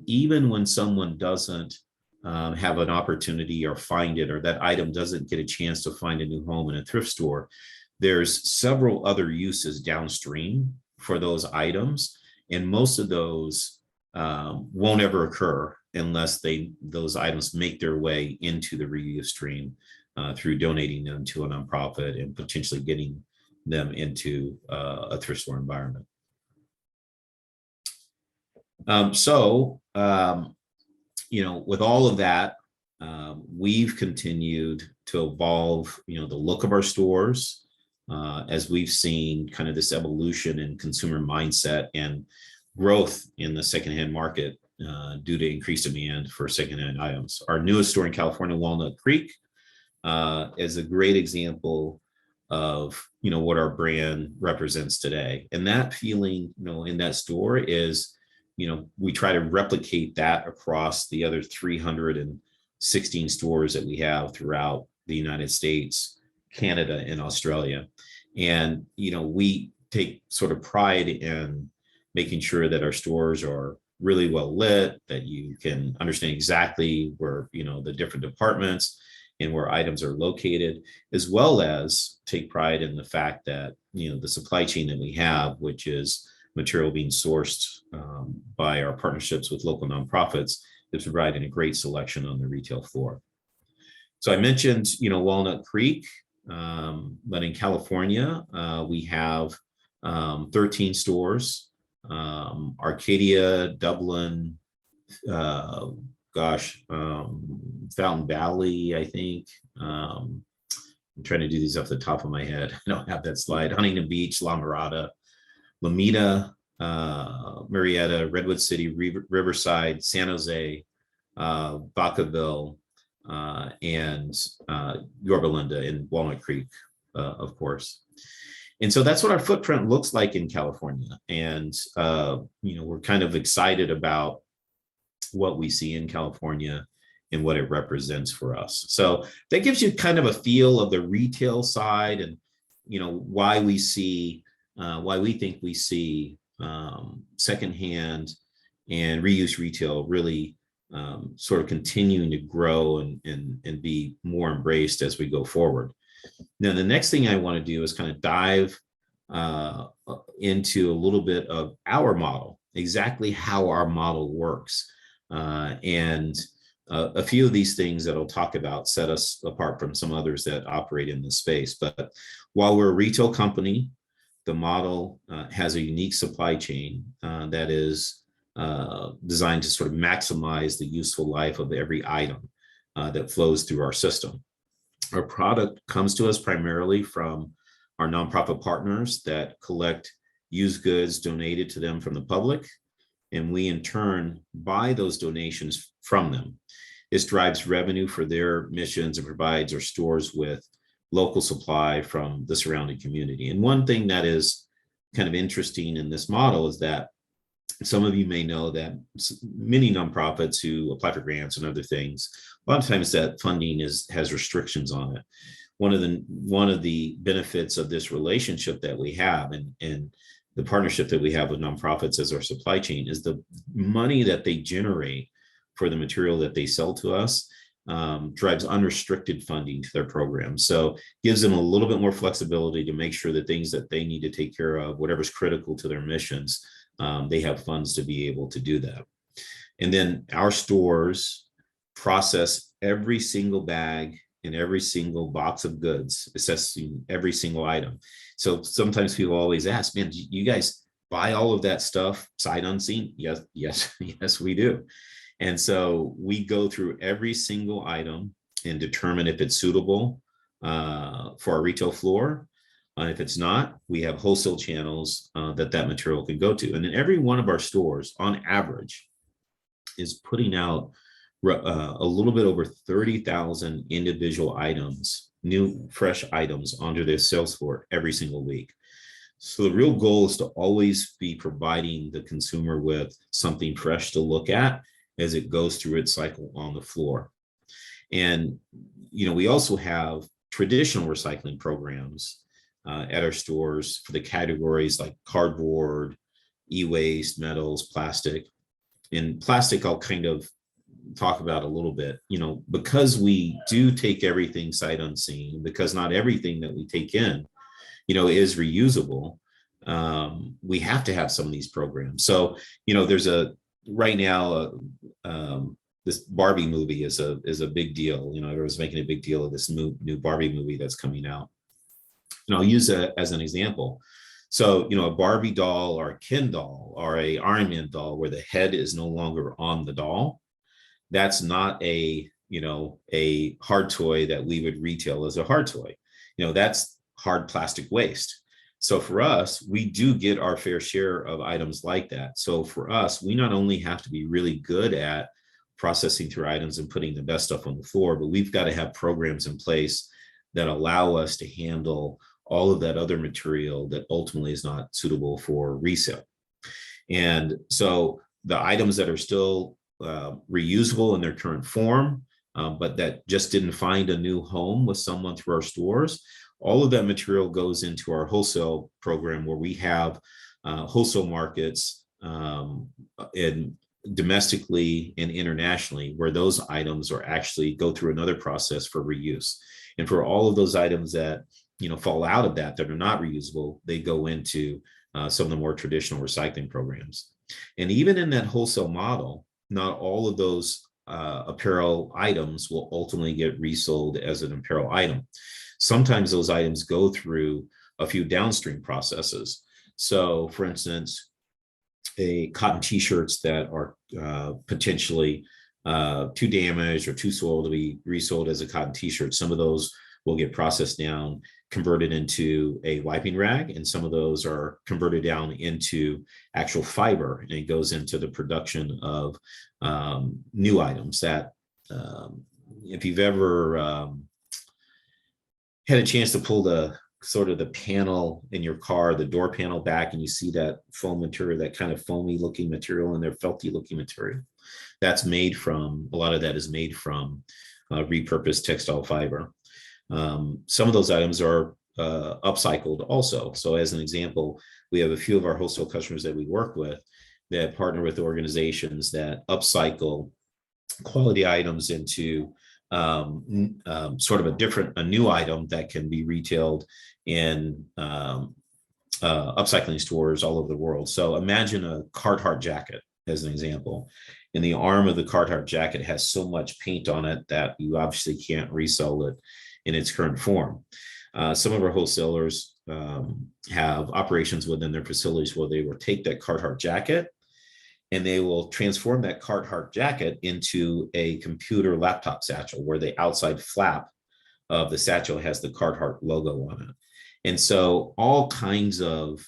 S6: even when someone doesn't have an opportunity or find it, or that item doesn't get a chance to find a new home in a thrift store, there's several other uses downstream for those items. And most of those won't ever occur unless those items make their way into the reuse stream through donating them to a nonprofit and potentially getting them into a thrift store environment. With all of that, we've continued to evolve, the look of our stores as we've seen kind of this evolution in consumer mindset and growth in the secondhand market due to increased demand for secondhand items. Our newest store in California, Walnut Creek, is a great example of, what our brand represents today. And that feeling, in that store is we try to replicate that across the other 316 stores that we have throughout the United States, Canada, and Australia. And, we take sort of pride in making sure that our stores are really well lit, that you can understand exactly where, the different departments and where items are located, as well as take pride in the fact that, the supply chain that we have, which is material being sourced by our partnerships with local nonprofits, is providing a great selection on the retail floor. So I mentioned, Walnut Creek, but in California, we have 13 stores, Arcadia, Dublin, Fountain Valley, I think. I'm trying to do these off the top of my head. I don't have that slide. Huntington Beach, La Mirada, Lomita, Marietta, Redwood City, Riverside, San Jose, Vacaville, and Yorba Linda and Walnut Creek, of course. And so that's what our footprint looks like in California. And, we're kind of excited about what we see in California and what it represents for us. So that gives you kind of a feel of the retail side and, why we think we see secondhand and reuse retail really sort of continuing to grow and be more embraced as we go forward. Now, the next thing I want to do is kind of dive into a little bit of our model, exactly how our model works. And a few of these things that I'll talk about set us apart from some others that operate in this space. But while we're a retail company, the model has a unique supply chain that is designed to sort of maximize the useful life of every item that flows through our system. Our product comes to us primarily from our nonprofit partners that collect used goods donated to them from the public, and we in turn buy those donations from them. This drives revenue for their missions and provides our stores with local supply from the surrounding community. And one thing that is kind of interesting in this model is that some of you may know that many nonprofits who apply for grants and other things, a lot of times that funding has restrictions on it. One of the benefits of this relationship that we have and the partnership that we have with nonprofits as our supply chain is the money that they generate for the material that they sell to us drives unrestricted funding to their program. So gives them a little bit more flexibility to make sure that things that they need to take care of, whatever's critical to their missions, they have funds to be able to do that. And then our stores process every single bag and every single box of goods, assessing every single item. So sometimes people always ask, man, do you guys buy all of that stuff sight unseen? Yes, we do. And so we go through every single item and determine if it's suitable for our retail floor. If it's not, we have wholesale channels that material can go to. And then every one of our stores, on average, is putting out a little bit over 30,000 individual items, new, fresh items onto their sales floor every single week. So the real goal is to always be providing the consumer with something fresh to look at as it goes through its cycle on the floor. And, we also have traditional recycling programs at our stores for the categories like cardboard, e-waste, metals, plastic. And plastic, I'll kind of talk about a little bit, because we do take everything sight unseen, because not everything that we take in, is reusable. We have to have some of these programs. So, there's right now, this Barbie movie is a big deal. Everyone's making a big deal of this new Barbie movie that's coming out. And I'll use that as an example. So, a Barbie doll or a Ken doll or a Iron Man doll where the head is no longer on the doll, that's not a hard toy that we would retail as a hard toy. That's hard plastic waste. So for us, we do get our fair share of items like that. So for us, we not only have to be really good at processing through items and putting the best stuff on the floor, but we've got to have programs in place that allow us to handle all of that other material that ultimately is not suitable for resale. And so the items that are still reusable in their current form, but that just didn't find a new home with someone through our stores. All of that material goes into our wholesale program, where we have wholesale markets in domestically and internationally, where those items are actually go through another process for reuse. And for all of those items that fall out of that are not reusable, they go into some of the more traditional recycling programs. And even in that wholesale model, not all of those apparel items will ultimately get resold as an apparel item. Sometimes those items go through a few downstream processes. So for instance, cotton t-shirts that are potentially too damaged or too soiled to be resold as a cotton t-shirt, some of those will get processed down, converted into a wiping rag, and some of those are converted down into actual fiber, and it goes into the production of new items that if you've ever had a chance to pull the panel in your car, the door panel back, and you see that foam material, that kind of foamy looking material and their felty looking material, that's made from, a lot of that is made from repurposed textile fiber. Some of those items are upcycled also. So as an example, we have a few of our wholesale customers that we work with that partner with organizations that upcycle quality items into sort of a new item that can be retailed in upcycling stores all over the world. So imagine a Carhartt jacket as an example. And the arm of the Carhartt jacket has so much paint on it that you obviously can't resell it in its current form. Some of our wholesalers have operations within their facilities where they will take that Carhartt jacket and they will transform that Carhartt jacket into a computer laptop satchel, where the outside flap of the satchel has the Carhartt logo on it. And so all kinds of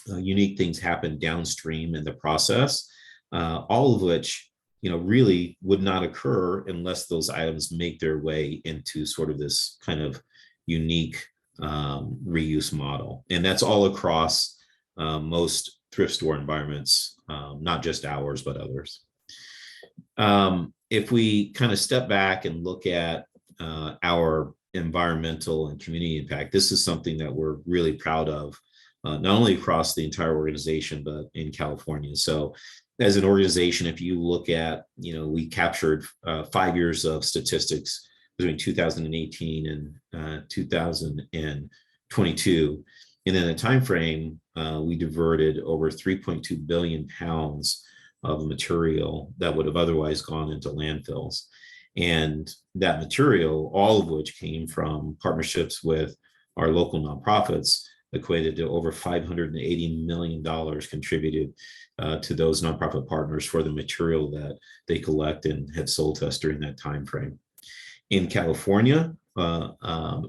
S6: unique things happen downstream in the process, all of which really would not occur unless those items make their way into sort of this kind of unique reuse model. And that's all across most thrift store environments, not just ours, but others. If we kind of step back and look at our environmental and community impact, this is something that we're really proud of, not only across the entire organization, but in California. So as an organization, if you look at, we captured 5 years of statistics between 2018 and 2022. And in a time frame, we diverted over 3.2 billion pounds of material that would have otherwise gone into landfills. And that material, all of which came from partnerships with our local nonprofits, equated to over $580 million contributed to those nonprofit partners for the material that they collect and had sold to us during that time frame. In California,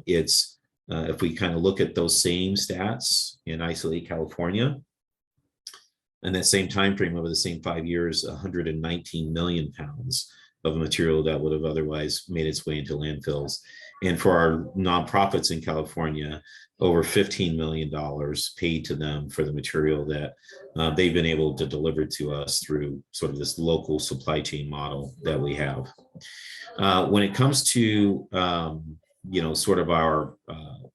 S6: it's if we kind of look at those same stats in isolate California, and that same time frame over the same 5 years, 119 million pounds of material that would have otherwise made its way into landfills. And for our nonprofits in California, over $15 million paid to them for the material that they've been able to deliver to us through sort of this local supply chain model that we have. When it comes to sort of our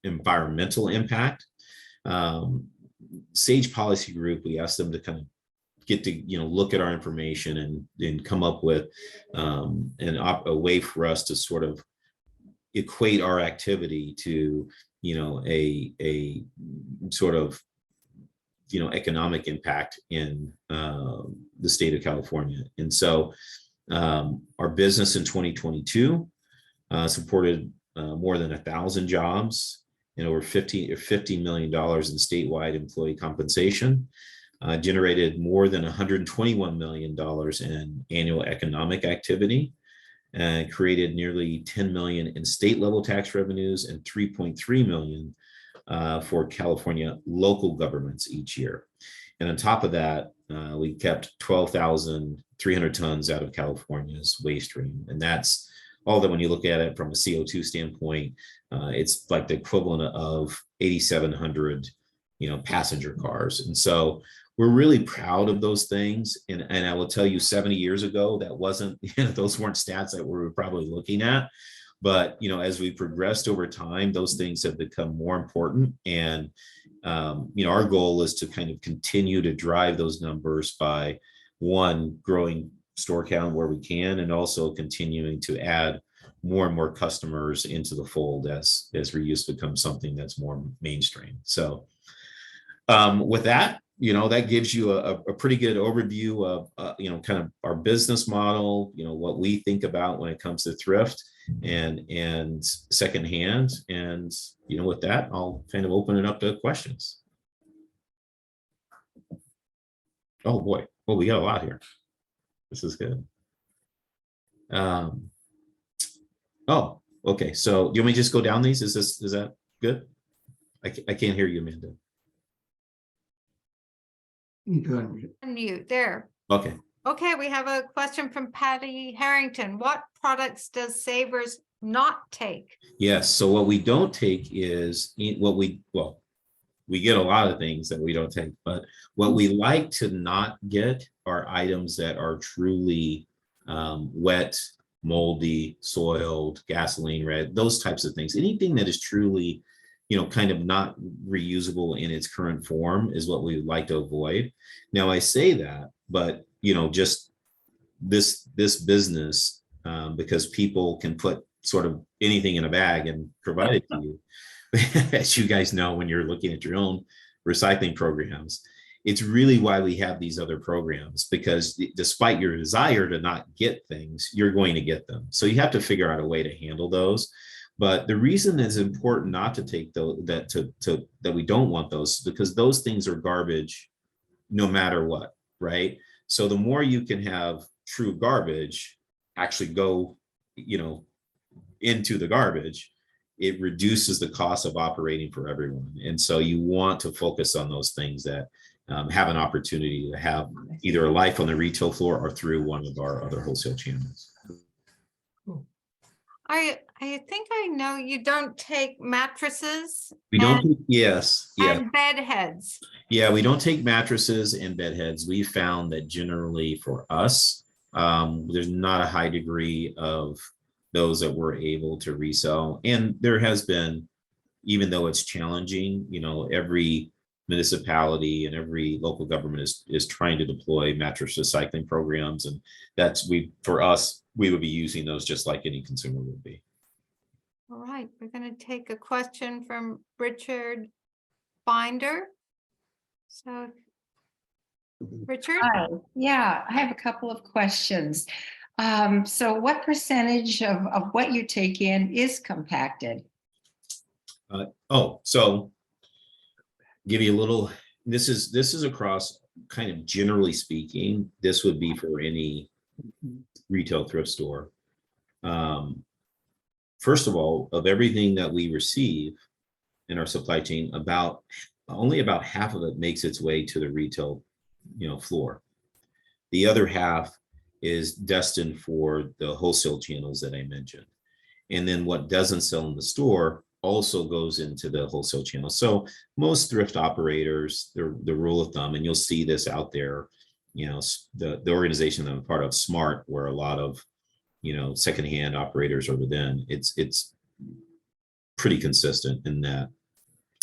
S6: environmental impact, Sage Policy Group, we asked them to kind of get to look at our information and come up with a way for us to sort of equate our activity to a sort of economic impact in the state of California. And so our business in 2022 supported more than 1,000 jobs and over $50 million in statewide employee compensation, generated more than $121 million in annual economic activity, and created nearly 10 million in state level tax revenues and 3.3 million for California local governments each year. And on top of that, we kept 12,300 tons out of California's waste stream. And that's all that when you look at it from a CO2 standpoint, it's like the equivalent of 8,700 passenger cars. And so we're really proud of those things. And I will tell you, 70 years ago, that wasn't, those weren't stats that we were probably looking at. But, as we progressed over time, those things have become more important. And, our goal is to kind of continue to drive those numbers by, one, growing store count where we can, and also continuing to add more and more customers into the fold as reuse becomes something that's more mainstream. So with that, that gives you a pretty good overview of, kind of our business model, what we think about when it comes to thrift and secondhand. And, with that, I'll kind of open it up to questions. Oh boy. Well, we got a lot here. This is good. Oh, okay. So do you want me to just go down these? Is that good? I can't hear you, Amanda.
S1: You go ahead.
S2: Unmute there.
S6: Okay.
S2: Okay, we have a question from Patty Harrington. What products does Savers not take?
S6: Yes. So what we don't take is we get a lot of things that we don't take, but what we like to not get are items that are truly wet, moldy, soiled, gasoline red, those types of things. Anything that is truly, kind of not reusable in its current form is what we would like to avoid. Now I say that, but just this business, because people can put sort of anything in a bag and provide it to you. As you guys know, when you're looking at your own recycling programs, it's really why we have these other programs, because despite your desire to not get things, you're going to get them. So you have to figure out a way to handle those. But the reason it's important not to take that we don't want those, because those things are garbage no matter what, right? So the more you can have true garbage actually go, into the garbage, it reduces the cost of operating for everyone. And so you want to focus on those things that have an opportunity to have either a life on the retail floor or through one of our other wholesale channels.
S2: I think I know you don't take mattresses.
S6: We don't, yes.
S2: And bed heads.
S6: Yeah, we don't take mattresses and bed heads. We found that generally for us, there's not a high degree of those that we're able to resell. And there has been, even though it's challenging, every municipality and every local government is trying to deploy mattress recycling programs. And for us, we would be using those just like any consumer would be.
S2: All right, we're going to take a question from Richard Binder. So, Richard?
S10: Hi. Yeah, I have a couple of questions. So what percentage of what you take in is compacted?
S6: So give you a little, this is across kind of generally speaking, this would be for any retail thrift store. First of all, of everything that we receive in our supply chain, only about half of it makes its way to the retail, floor. The other half is destined for the wholesale channels that I mentioned. And then what doesn't sell in the store also goes into the wholesale channel. So most thrift operators, the rule of thumb, and you'll see this out there, the organization that I'm part of, Smart, where a lot of, secondhand operators are within, it's pretty consistent in that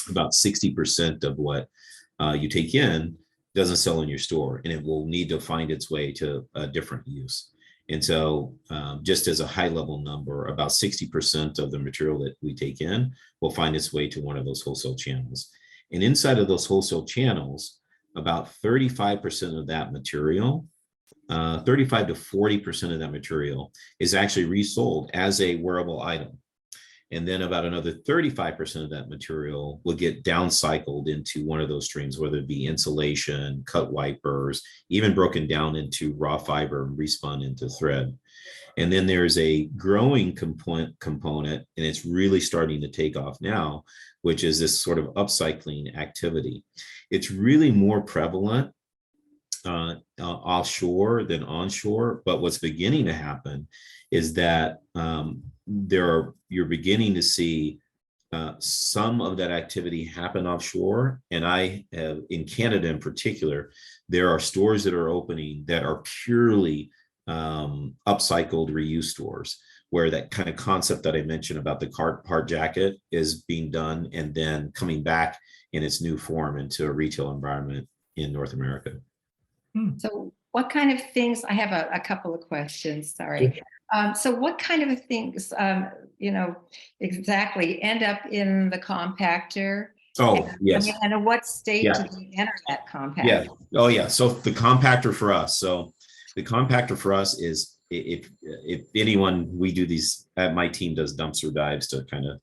S6: about 60% of what you take in doesn't sell in your store, and it will need to find its way to a different use. And so just as a high level number, about 60% of the material that we take in will find its way to one of those wholesale channels. And inside of those wholesale channels, about 35% of that material, 35 to 40% of that material is actually resold as a wearable item. And then about another 35% of that material will get downcycled into one of those streams, whether it be insulation, cut wipers, even broken down into raw fiber and respun into thread. And then there's a growing component, and it's really starting to take off now, which is this sort of upcycling activity. It's really more prevalent offshore than onshore, but what's beginning to happen is that you're beginning to see some of that activity happen offshore, and I have in Canada in particular, there are stores that are opening that are purely upcycled reuse stores, where that kind of concept that I mentioned about the part jacket is being done and then coming back in its new form into a retail environment in North America.
S10: So what kind of things, I have a couple of questions, sorry. So what kind of things, exactly end up in the compactor?
S6: Oh, yes.
S10: And in what state
S6: Yeah.
S10: do they enter that compactor?
S6: Yeah. Oh, yeah. So the compactor for us. So the compactor for us is if anyone, we do these, my team does dumpster dives to kind of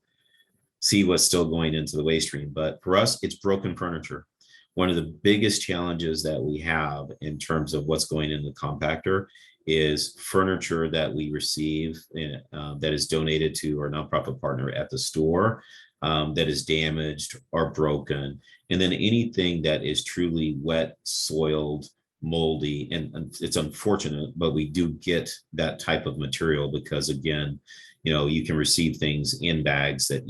S6: see what's still going into the waste stream. But for us, it's broken furniture. One of the biggest challenges that we have in terms of what's going in the compactor is furniture that we receive that is donated to our nonprofit partner at the store that is damaged or broken. And then anything that is truly wet, soiled, moldy, and it's unfortunate, but we do get that type of material because, again, you can receive things in bags that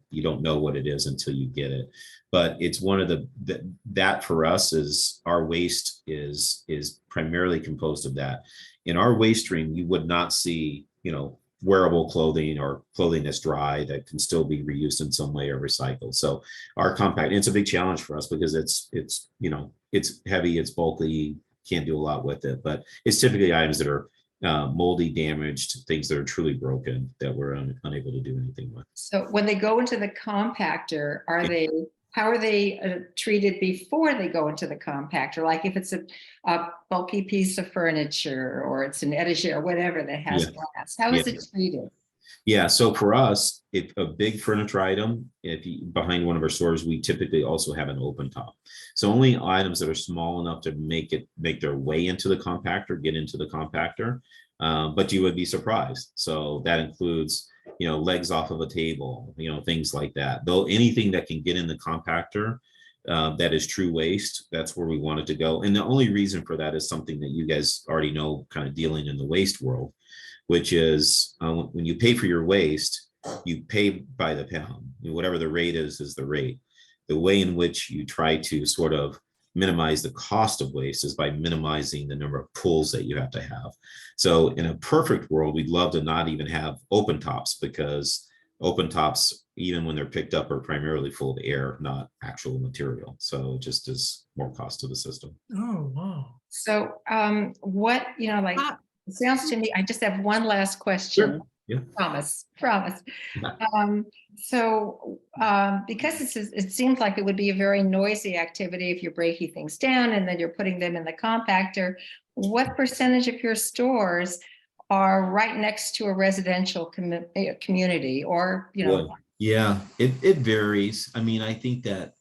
S6: you don't know what it is until you get it. But it's one of that for us is our waste is primarily composed of that. In our waste stream, you would not see, wearable clothing or clothing that's dry that can still be reused in some way or recycled. So our compact, it's a big challenge for us because it's heavy, it's bulky, can't do a lot with it, but it's typically items that are moldy, damaged, things that are truly broken that we're unable to do anything with.
S10: So when they go into the compactor, how are they treated before they go into the compactor? Like if it's a bulky piece of furniture or it's an etagere or whatever that has glass, how is it treated?
S6: Yeah, so for us, if a big furniture item, behind one of our stores, we typically also have an open top. So only items that are small enough to make their way into the compactor, get into the compactor, but you would be surprised. So that includes, legs off of a table, things like that. Though anything that can get in the compactor that is true waste, that's where we want it to go. And the only reason for that is something that you guys already know, kind of dealing in the waste world, which is when you pay for your waste, you pay by the pound. Whatever the rate is the rate. The way in which you try to sort of minimize the cost of waste is by minimizing the number of pulls that you have to have. So in a perfect world, we'd love to not even have open tops, because open tops, even when they're picked up, are primarily full of air, not actual material. So it just is more cost to the system.
S4: Oh, wow.
S10: So what, it sounds to me, I just have one last question.
S6: Sure. Yeah.
S10: Promise.
S6: Yeah.
S10: Because it seems like it would be a very noisy activity if you're breaking things down and then you're putting them in the compactor. What percentage of your stores are right next to a residential community or,
S6: Yeah, it varies. I mean, I think that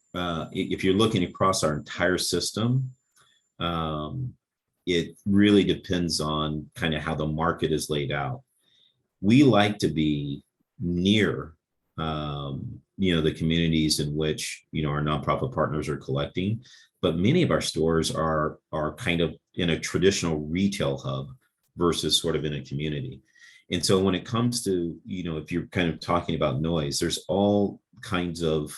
S6: if you're looking across our entire system, it really depends on kind of how the market is laid out. We like to be near, the communities in which, our nonprofit partners are collecting, but many of our stores are kind of in a traditional retail hub versus sort of in a community. And so when it comes to, if you're kind of talking about noise, there's all kinds of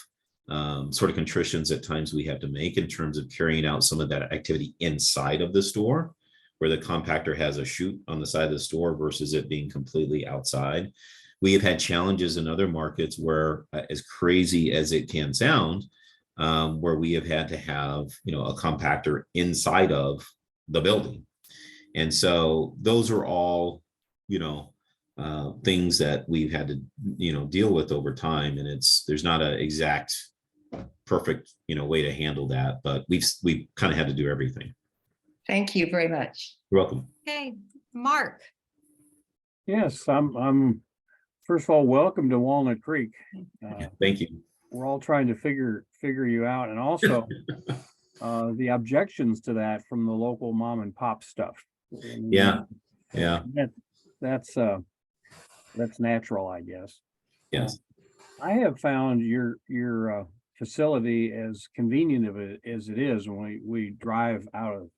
S6: sort of contritions at times we have to make in terms of carrying out some of that activity inside of the store, where the compactor has a chute on the side of the store versus it being completely outside. We have had challenges in other markets where, as crazy as it can sound, where we have had to have, a compactor inside of the building. And so those are all, things that we've had to, deal with over time. And there's not an exact perfect, way to handle that, but we've kind of had to do everything.
S10: Thank you very much.
S6: You're welcome.
S2: Okay, Mark.
S11: Yes, I'm first of all, welcome to Walnut Creek.
S6: Thank you.
S11: We're all trying to figure you out, and also the objections to that from the local mom and pop stuff.
S6: Yeah.
S11: That's natural, I guess.
S6: Yes.
S11: I have found your facility as convenient as it is when we drive out of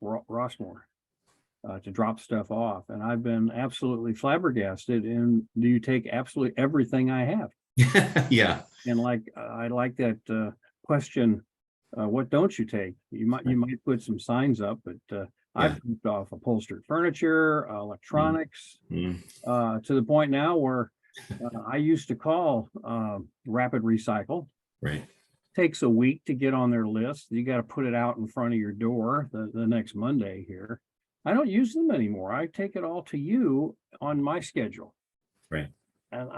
S11: Rossmore to drop stuff off, and I've been absolutely flabbergasted. And do you take absolutely everything I have?
S6: Yeah,
S11: And like, I like that question, what don't you take? You might put some signs up, but
S6: Yeah.
S11: I've moved off upholstered furniture, electronics,
S6: Mm.
S11: to the point now where I used to call Rapid Recycle.
S6: Right.
S11: Takes a week to get on their list. You got to put it out in front of your door the next Monday here. I don't use them anymore. I take it all to you on my schedule.
S6: Right.
S11: And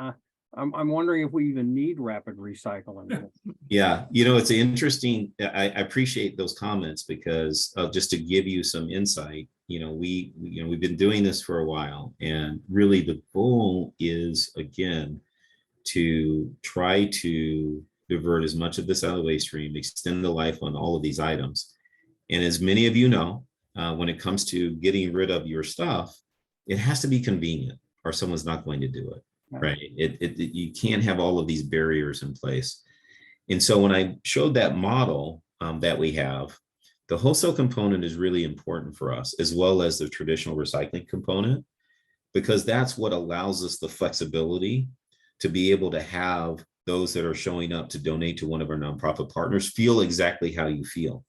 S11: I'm wondering if we even need rapid recycling.
S6: Yeah, you know, it's interesting. I appreciate those comments because just to give you some insight, you know, we've been doing this for a while, and really the goal is, again, to try to divert as much of this out of the waste stream, extend the life on all of these items. And as many of you know, when it comes to getting rid of your stuff, it has to be convenient or someone's not going to do it. Right. You can't have all of these barriers in place. And so when I showed that model that we have, the wholesale component is really important for us, as well as the traditional recycling component, because that's what allows us the flexibility to be able to have those that are showing up to donate to one of our nonprofit partners feel exactly how you feel.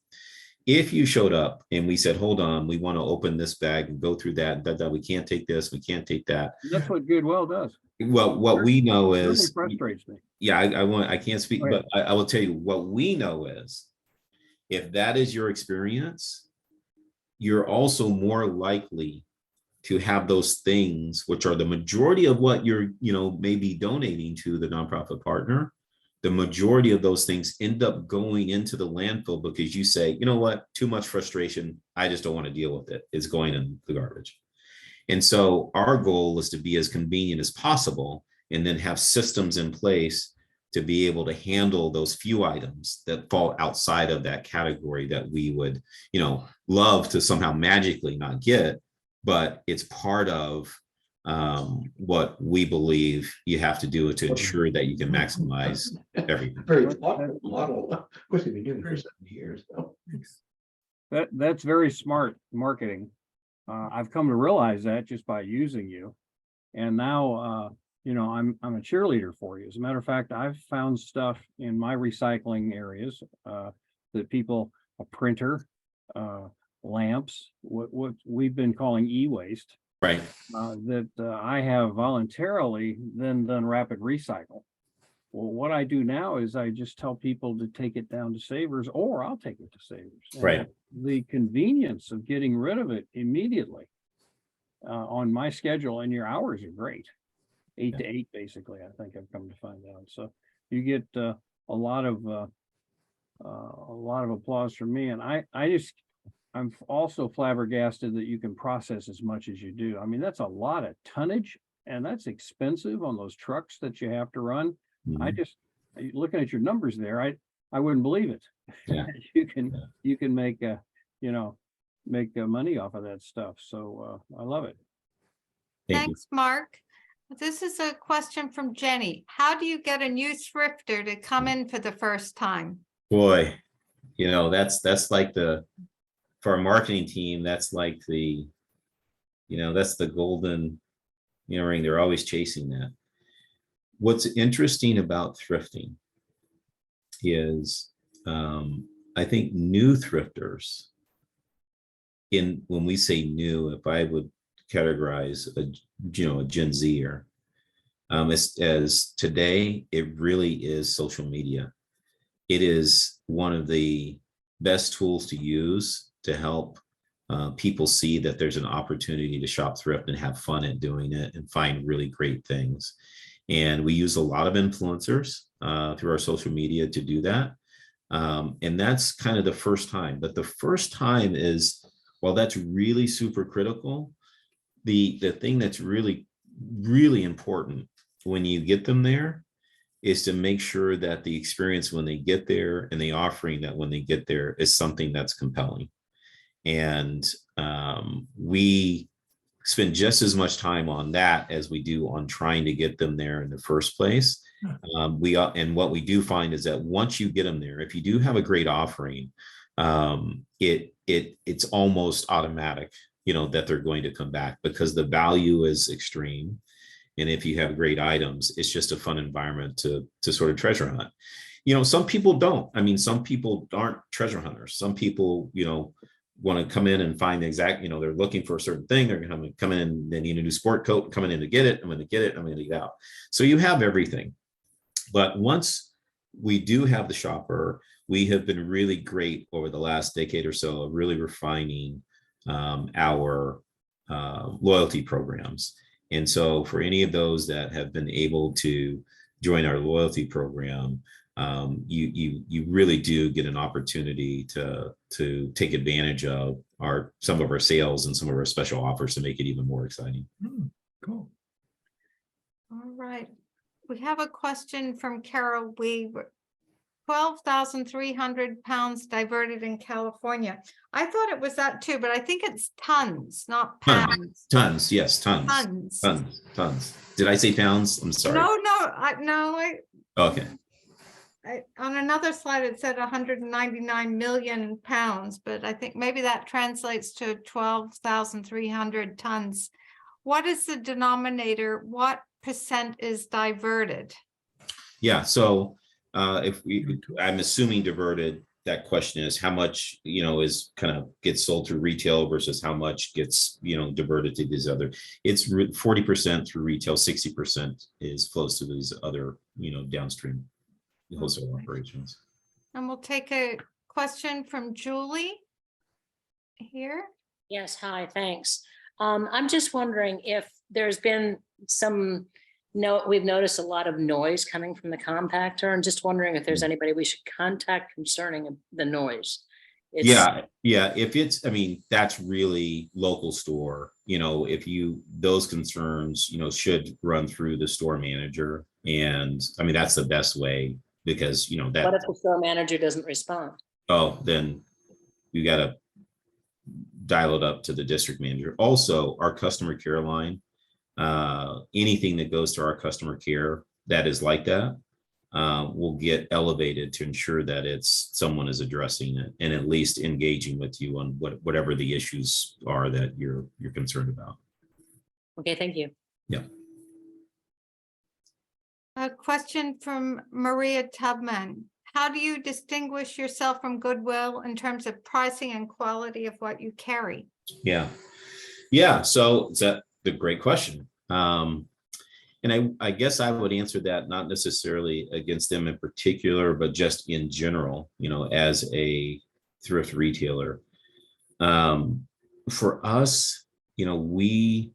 S6: If you showed up and we said, hold on, we want to open this bag and go through that, we can't take this, we can't take that.
S11: That's what Goodwill does.
S6: Well, what we know
S11: Really
S6: is,
S11: frustrates me.
S6: yeah, I can't speak, but I will tell you what we know is, if that is your experience, you're also more likely to have those things, which are the majority of what you're, maybe donating to the nonprofit partner. The majority of those things end up going into the landfill because you say, you know what, too much frustration. I just don't want to deal with it. It's going in the garbage. And so our goal is to be as convenient as possible and then have systems in place to be able to handle those few items that fall outside of that category that we would, love to somehow magically not get, but it's part of what we believe you have to do to ensure that you can maximize everything.
S1: Very model. Of course, we've been doing it for 70 years. So.
S11: That's very smart marketing. I've come to realize that just by using you. And now, I'm a cheerleader for you. As a matter of fact, I've found stuff in my recycling areas that people, a printer, lamps, what we've been calling e-waste.
S6: Right.
S11: That I have voluntarily then done rapid recycle. Well, what I do now is I just tell people to take it down to Savers, or I'll take it to Savers. And
S6: right.
S11: The convenience of getting rid of it immediately on my schedule, and your hours are great. 8 to 8, basically, I think I've come to find out. So you get a lot of applause from me. And I'm also flabbergasted that you can process as much as you do. I mean, that's a lot of tonnage, and that's expensive on those trucks that you have to run. Mm-hmm. Looking at your numbers there, I wouldn't believe it.
S6: Yeah.
S11: you can make money off of that stuff. So I love it.
S2: Thanks, Mark. This is a question from Jenny. How do you get a new thrifter to come in for the first time?
S6: Boy, that's like for our marketing team, that's like that's the golden ring. They're always chasing that. What's interesting about thrifting is I think new thrifters, when we say new, if I would categorize a Gen Zer, as today, it really is social media. It is one of the best tools to use to help people see that there's an opportunity to shop thrift and have fun at doing it and find really great things. And we use a lot of influencers through our social media to do that. And that's kind of the first time. But the first time is, while that's really super critical, the thing that's really, really important when you get them there is to make sure that the experience when they get there and the offering that when they get there is something that's compelling. And we spend just as much time on that as we do on trying to get them there in the first place. And what we do find is that once you get them there, if you do have a great offering, it's almost automatic, that they're going to come back because the value is extreme. And if you have great items, it's just a fun environment to sort of treasure hunt. You know, some people don't. I mean, some people aren't treasure hunters. Some people, you know, want to come in and find the exact, you know, they're looking for a certain thing. They're going to come in, they need a new sport coat, coming in to get it. I'm going to get it. I'm going to get out. So you have everything. But once we do have the shopper, we have been really great over the last decade or so of really refining our loyalty programs. And so for any of those that have been able to join our loyalty program, you really do get an opportunity to take advantage of some of our sales and some of our special offers to make it even more exciting.
S4: Cool.
S2: All right. We have a question from Carol Weaver. 12,300 pounds diverted in California. I thought it was that too, but I think it's tons, not pounds.
S6: Tons, yes, tons. Tons. Did I say pounds? I'm sorry.
S2: No,
S6: Okay.
S2: on another slide, it said 199 million pounds, but I think maybe that translates to 12,300 tons. What is the denominator? What percent is diverted?
S6: Yeah, so I'm assuming diverted, that question is how much, you know, is kind of gets sold through retail versus how much gets, you know, diverted to these other. It's 40% through retail, 60% flows to these other, you know, downstream wholesale operations.
S2: And we'll take a question from Julie here.
S12: Yes, hi, thanks. I'm just wondering if there's been we've noticed a lot of noise coming from the compactor, and just wondering if there's anybody we should contact concerning the noise.
S6: Yeah. If it's, I mean, that's really local store, you know, those concerns, you know, should run through the store manager. And I mean, that's the best way, because, you know,
S12: what if the store manager doesn't respond?
S6: Oh, then you got to dial it up to the district manager. Also, our customer care line, anything that goes to our customer care that is like that will get elevated to ensure that someone is addressing it and at least engaging with you on whatever the issues are that you're concerned about.
S12: Okay, thank you.
S6: Yeah.
S2: A question from Maria Tubman. How do you distinguish yourself from Goodwill in terms of pricing and quality of what you carry?
S6: Yeah. So it's a great question. And I guess I would answer that not necessarily against them in particular, but just in general, you know, as a thrift retailer. For us, you know, we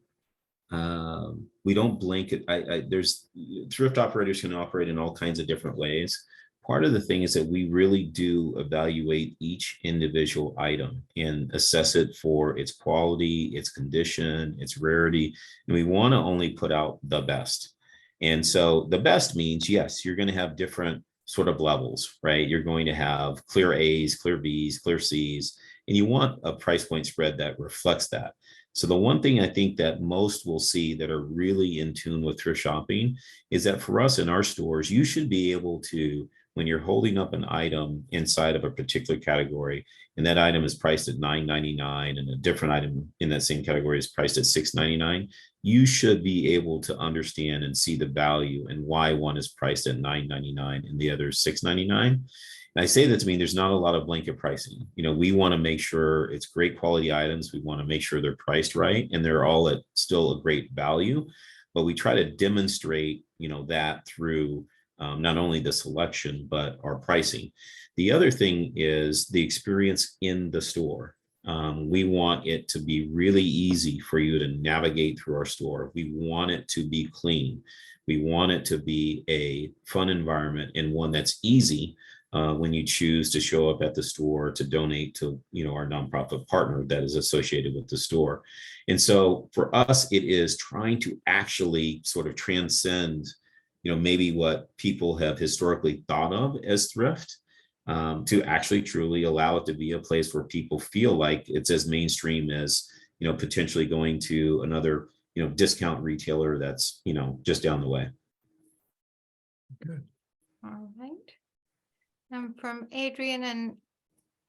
S6: don't blanket. There's thrift operators can operate in all kinds of different ways. Part of the thing is that we really do evaluate each individual item and assess it for its quality, its condition, its rarity, and we want to only put out the best. And so the best means, yes, you're going to have different sort of levels, right? You're going to have clear A's, clear B's, clear C's, and you want a price point spread that reflects that. So the one thing I think that most will see that are really in tune with thrift shopping is that for us in our stores, you should be able to, when you're holding up an item inside of a particular category, and that item is priced at $9.99 and a different item in that same category is priced at $6.99, you should be able to understand and see the value and why one is priced at $9.99 and the other is $6.99. And I say that to mean there's not a lot of blanket pricing. You know, we want to make sure it's great quality items. We want to make sure they're priced right and they're all at still a great value, but we try to demonstrate, you know, that through not only the selection, but our pricing. The other thing is the experience in the store. We want it to be really easy for you to navigate through our store. We want it to be clean. We want it to be a fun environment and one that's easy when you choose to show up at the store to donate to, you know, our nonprofit partner that is associated with the store. And so for us, it is trying to actually sort of transcend, you know, maybe what people have historically thought of as thrift, to actually truly allow it to be a place where people feel like it's as mainstream as, you know, potentially going to another, you know, discount retailer that's, you know, just down the way.
S4: Good.
S2: All right. And from Adrian and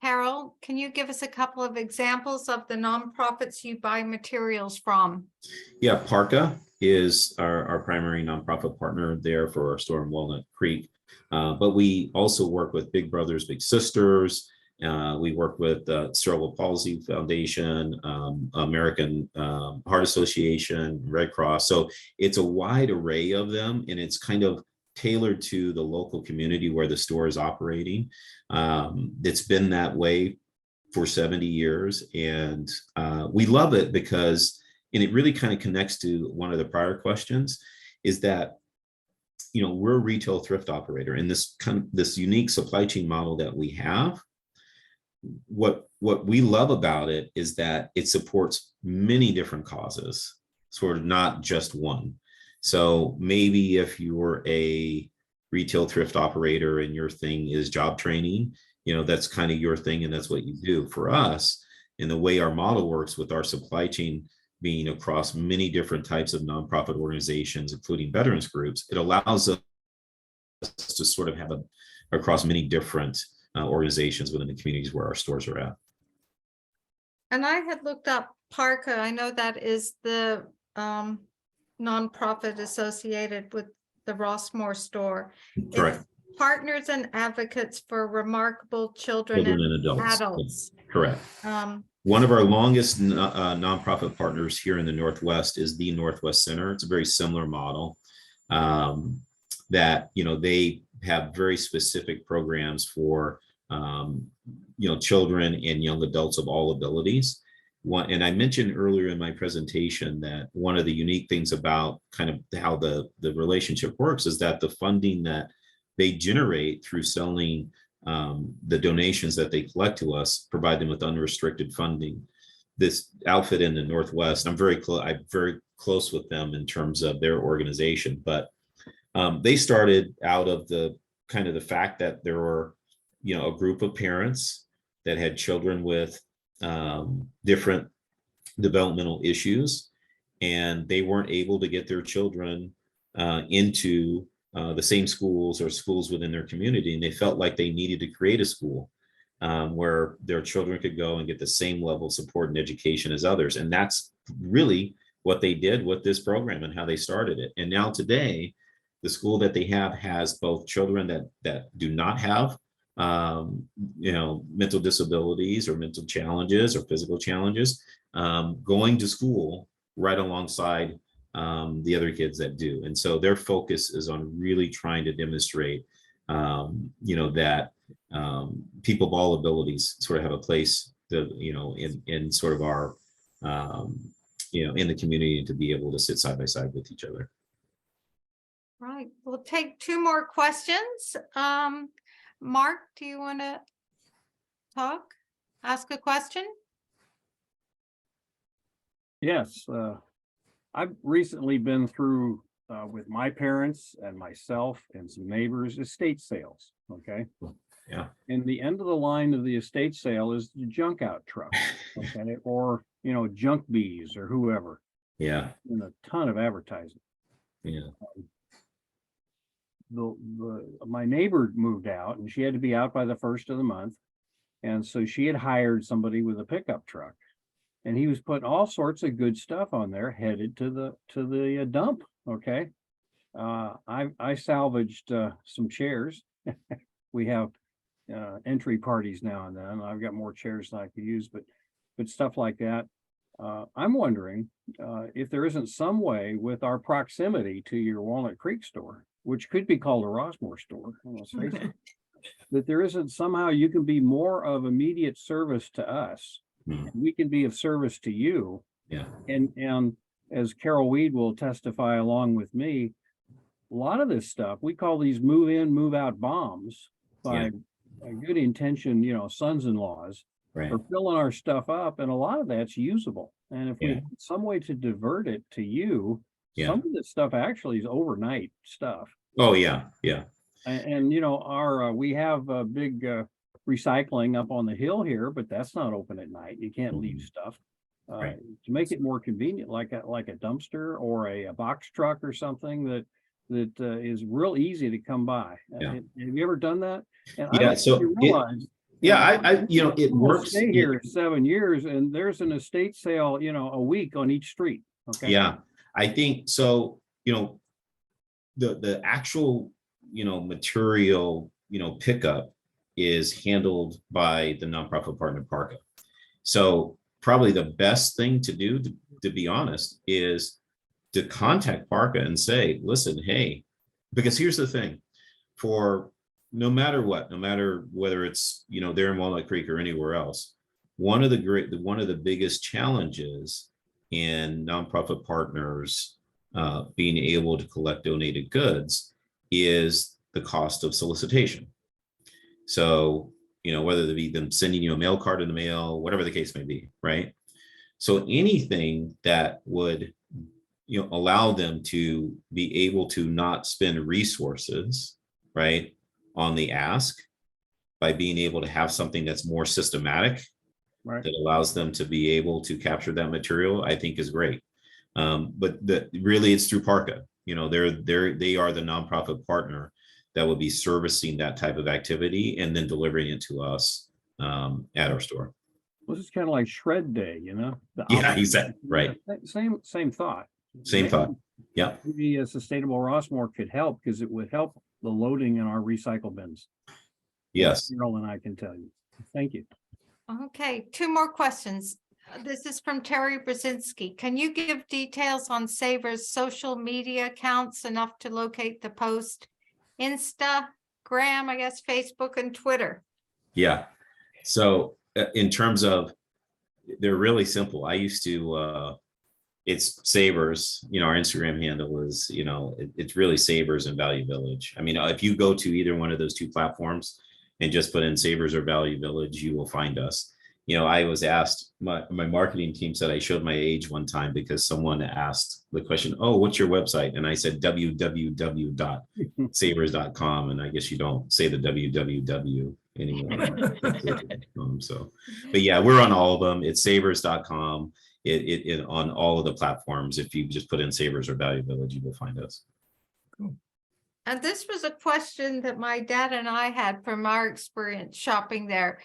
S2: Carol, can you give us a couple of examples of the nonprofits you buy materials from?
S6: Yeah, Parka is our primary nonprofit partner there for our store in Walnut Creek. But we also work with Big Brothers Big Sisters. We work with Cerebral Palsy Foundation, American Heart Association, Red Cross. So it's a wide array of them, and it's kind of tailored to the local community where the store is operating. It's been that way for 70 years, and we love it because, and it really kind of connects to one of the prior questions, is that, you know, we're a retail thrift operator, and this unique supply chain model that we have. What we love about it is that it supports many different causes, sort of not just one. So maybe if you're a retail thrift operator and your thing is job training, you know, that's kind of your thing and that's what you do. For us, and the way our model works with our supply chain being across many different types of nonprofit organizations, including veterans groups, it allows us to sort of have across many different organizations within the communities where our stores are at.
S2: And I had looked up PARCA. I know that is the nonprofit associated with the Rossmore store.
S6: Correct.
S2: It's Partners and Advocates for Remarkable Children and Adults.
S6: Correct. One of our longest nonprofit partners here in the Northwest is the Northwest Center. It's a very similar model that, you know, they have very specific programs for you know, children and young adults of all abilities. And I mentioned earlier in my presentation that one of the unique things about kind of how the relationship works is that the funding that they generate through selling the donations that they collect to us provide them with unrestricted funding. This outfit in the Northwest, I'm very close with them in terms of their organization, but they started out of the kind of the fact that there were, you know, a group of parents that had children with different developmental issues, and they weren't able to get their children into the same schools or schools within their community, and they felt like they needed to create a school where their children could go and get the same level of support and education as others. And that's really what they did with this program and how they started it. And now today, the school that they have has both children that do not have you know, mental disabilities or mental challenges or physical challenges, going to school right alongside the other kids that do. And so their focus is on really trying to demonstrate, you know, that people of all abilities sort of have a place to, you know, in sort of our, you know, in the community, and to be able to sit side by side with each other.
S2: Right. We'll take two more questions. Mark, do you want to ask a question?
S11: Yes, I've recently been through with my parents and myself and some neighbors estate sales. Okay.
S6: Yeah.
S11: And the end of the line of the estate sale is the junk out truck. Okay. Or, you know, junk bees or whoever.
S6: Yeah.
S11: And a ton of advertising.
S6: Yeah.
S11: My neighbor moved out, and she had to be out by the 1st of the month. And so she had hired somebody with a pickup truck, and he was putting all sorts of good stuff on there headed to the dump. Okay. I salvaged some chairs. We have entry parties now and then. I've got more chairs than I could use, but stuff like that. I'm wondering if there isn't some way with our proximity to your Walnut Creek store, which could be called a Rossmore store, let's face it, that there isn't somehow you can be more of immediate service to us. And we can be of service to you.
S6: Yeah.
S11: And as Carol Weed will testify along with me, a lot of this stuff, we call these move in, move out bombs by a good intention, you know, sons-in-laws.
S6: Right.
S11: For filling our stuff up, and a lot of that's usable. And if we had some way to divert it to you, some of this stuff actually is overnight stuff.
S6: Oh yeah, yeah.
S11: And you know, our we have a big recycling up on the hill here, but that's not open at night. You can't leave stuff. To make it more convenient, like a dumpster or a box truck or something that is real easy to come by. Have you ever done that? And
S6: yeah. So I you know, it works.
S11: Stay here 7 years, and there's an estate sale, you know, a week on each street. Okay.
S6: Yeah. I think so, the actual, material, pickup is handled by the nonprofit partner Parka. So probably the best thing to do, to be honest, is to contact Parka and say, listen, hey, because here's the thing, for no matter what, no matter whether it's, there in Walnut Creek or anywhere else, one of the biggest challenges in nonprofit partners being able to collect donated goods is the cost of solicitation. So, whether it be them sending you a mail card in the mail, whatever the case may be, right? So anything that would, allow them to be able to not spend resources, right, on the ask, by being able to have something that's more systematic,
S11: Right.
S6: that allows them to be able to capture that material, I think is great. But really it's through Parka. They are the nonprofit partner that will be servicing that type of activity and then delivering it to us at our store.
S11: Well, it's kind of like shred day, the
S6: Yeah,
S11: opposite.
S6: exactly. Right.
S11: Same thought.
S6: Same thought. Yeah.
S11: Maybe a sustainable Rossmore could help because it would help the loading in our recycle bins.
S6: Yes.
S11: Carol and I can tell you. Thank you.
S2: Okay, 2 more questions. This is from Terry Brzezinski. Can you give details on Saver's social media accounts enough to locate the post? Instagram, I guess, Facebook and Twitter.
S6: Yeah. So in terms of, they're really simple. I used to, it's Savers, our Instagram handle is, it's really Savers and Value Village. I mean, if you go to either one of those 2 platforms and just put in Savers or Value Village, you will find us. I was asked, my marketing team said I showed my age one time because someone asked the question, oh, what's your website? And I said www.savers.com. And I guess you don't say the www anymore. So, but yeah, we're on all of them. It's savers.com. It on all of the platforms. If you just put in Savers or Value Village, you will find us.
S2: And this was a question that my dad and I had from our experience shopping there.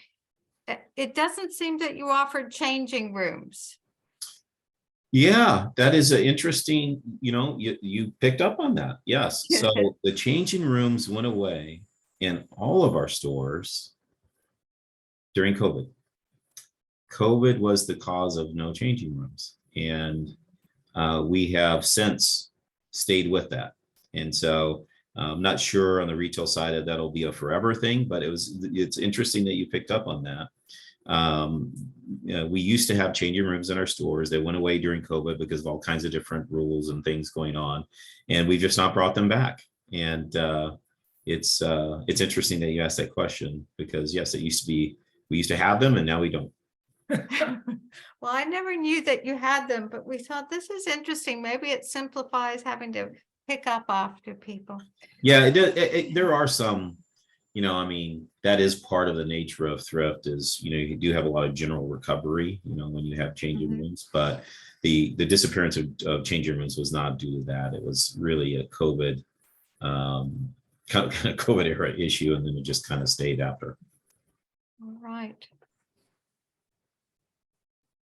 S2: It doesn't seem that you offered changing rooms.
S6: Yeah, that is an interesting, you picked up on that. Yes. So the changing rooms went away in all of our stores during COVID. COVID was the cause of no changing rooms. And we have since stayed with that. And so I'm not sure on the retail side that that'll be a forever thing, but it's interesting that you picked up on that. We used to have changing rooms in our stores. They went away during COVID because of all kinds of different rules and things going on, and we've just not brought them back. And it's interesting that you asked that question because yes, we used to have them and now we don't.
S2: Well, I never knew that you had them, but we thought this is interesting. Maybe it simplifies having to pick up after people.
S6: Yeah, there are some, that is part of the nature of thrift is, you do have a lot of general recovery, when you have changing rooms, but the disappearance of changing rooms was not due to that. It was really a COVID, kind of COVID era issue, and then it just kind of stayed after.
S2: All right.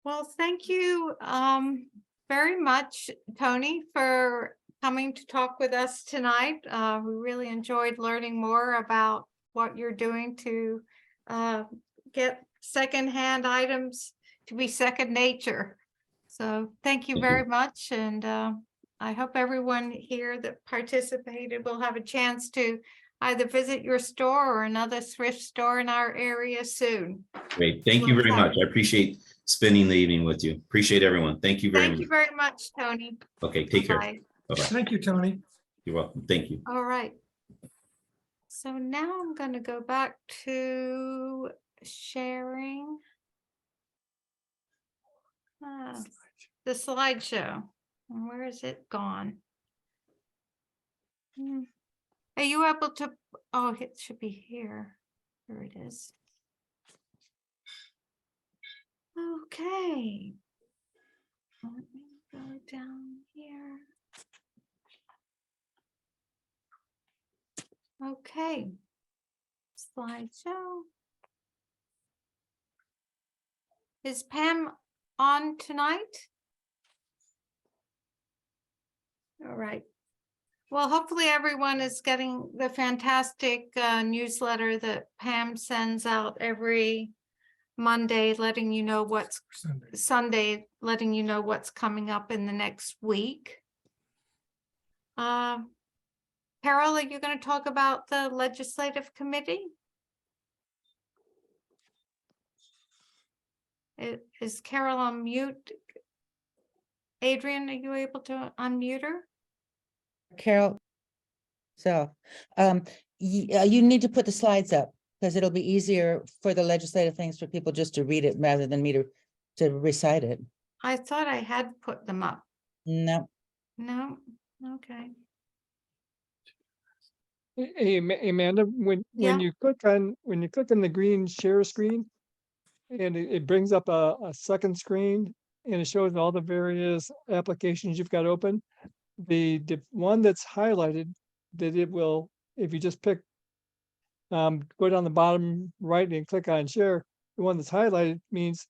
S2: Well, thank you very much, Tony, for coming to talk with us tonight. We really enjoyed learning more about what you're doing to get secondhand items to be second nature. So thank you very much. And I hope everyone here that participated will have a chance to either visit your store or another thrift store in our area soon.
S6: Great. Thank you very much. I appreciate spending the evening with you. Appreciate everyone. Thank you very much.
S2: Thank you very much, Tony.
S6: Okay, take care.
S2: Bye.
S6: Bye-bye.
S4: Thank you, Tony.
S6: You're welcome. Thank you.
S2: All right. So now I'm going to go back to sharing the slideshow. And where is it gone? Are you able to? Oh, it should be here. Here it is. Okay. Let me go down here. Okay. Slideshow. Is Pam on tonight? All right. Well, hopefully everyone is getting the fantastic newsletter that Pam sends out every Monday, letting you know what's Sunday, letting you know what's coming up in the next week. Carol, are you going to talk about the legislative committee? Is Carol on mute? Adrian, are you able to unmute her?
S7: Carol. So, you need to put the slides up because it'll be easier for the legislative things for people just to read it rather than me to recite it.
S2: I thought I had put them up.
S7: No,
S2: No, okay.
S3: Hey, Amanda, when
S2: Yeah.
S3: you click on the green share screen, and it brings up a second screen, and it shows all the various applications you've got open. The one that's highlighted, that it will, if you just pick, go down the bottom right and click on share, the one that's highlighted means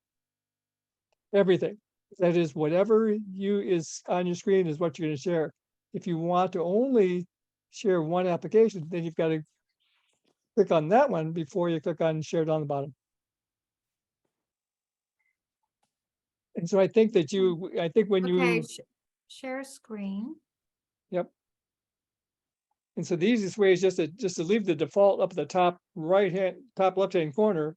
S3: everything. That is, whatever is on your screen is what you're going to share. If you want to only share one application, then you've got to click on that one before you click on share down the bottom. And so I think that when
S2: Okay,
S3: you,
S2: share screen.
S3: yep. And so the easiest way is just to leave the default up at the top top left-hand corner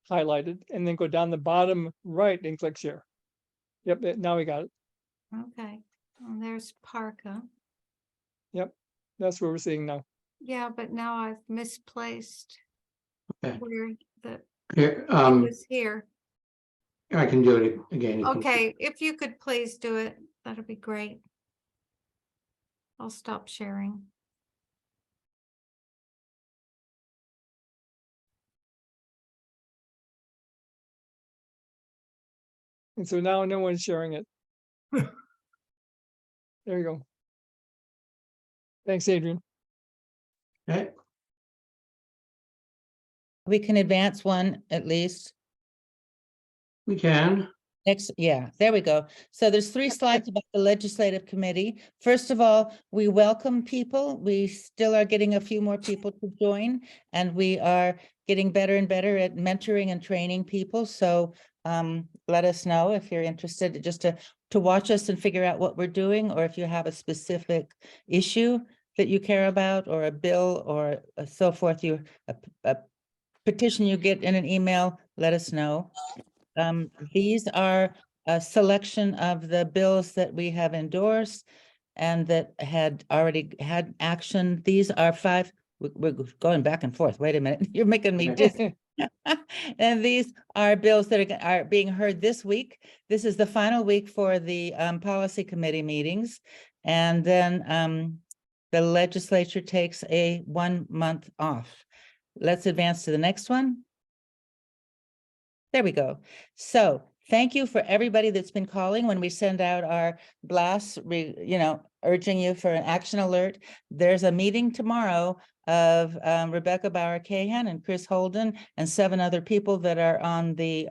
S3: highlighted, and then go down the bottom right and click share. Yep, now we got it.
S2: Okay, and there's Parka.
S3: Yep, that's what we're seeing now.
S2: Yeah, but now I've misplaced
S1: Okay.
S2: where
S1: Here,
S2: it was here.
S1: I can do it again. You can-
S2: Okay, if you could please do it, that'd be great. I'll stop sharing.
S3: And so now no one's sharing it. There you go. Thanks, Adrian.
S1: Okay,
S7: we can advance one at least.
S1: we can.
S7: Next, yeah, there we go. So there's 3 slides about the legislative committee. First of all, we welcome people. We still are getting a few more people to join, and we are getting better and better at mentoring and training people. So let us know if you're interested just to watch us and figure out what we're doing, or if you have a specific issue that you care about, or a bill, or so forth, a petition you get in an email, let us know. These are a selection of the bills that we have endorsed and that had already had action. These are 5, we're going back and forth. Wait a minute, you're making me dizzy. And these are bills that are being heard this week. This is the final week for the policy committee meetings. And then the legislature takes a 1 month off. Let's advance to the next one. There we go. So thank you for everybody that's been calling when we send out our blasts, urging you for an action alert. There's a meeting tomorrow of Rebecca Bauer-Cahan and Chris Holden and 7 other people that are on the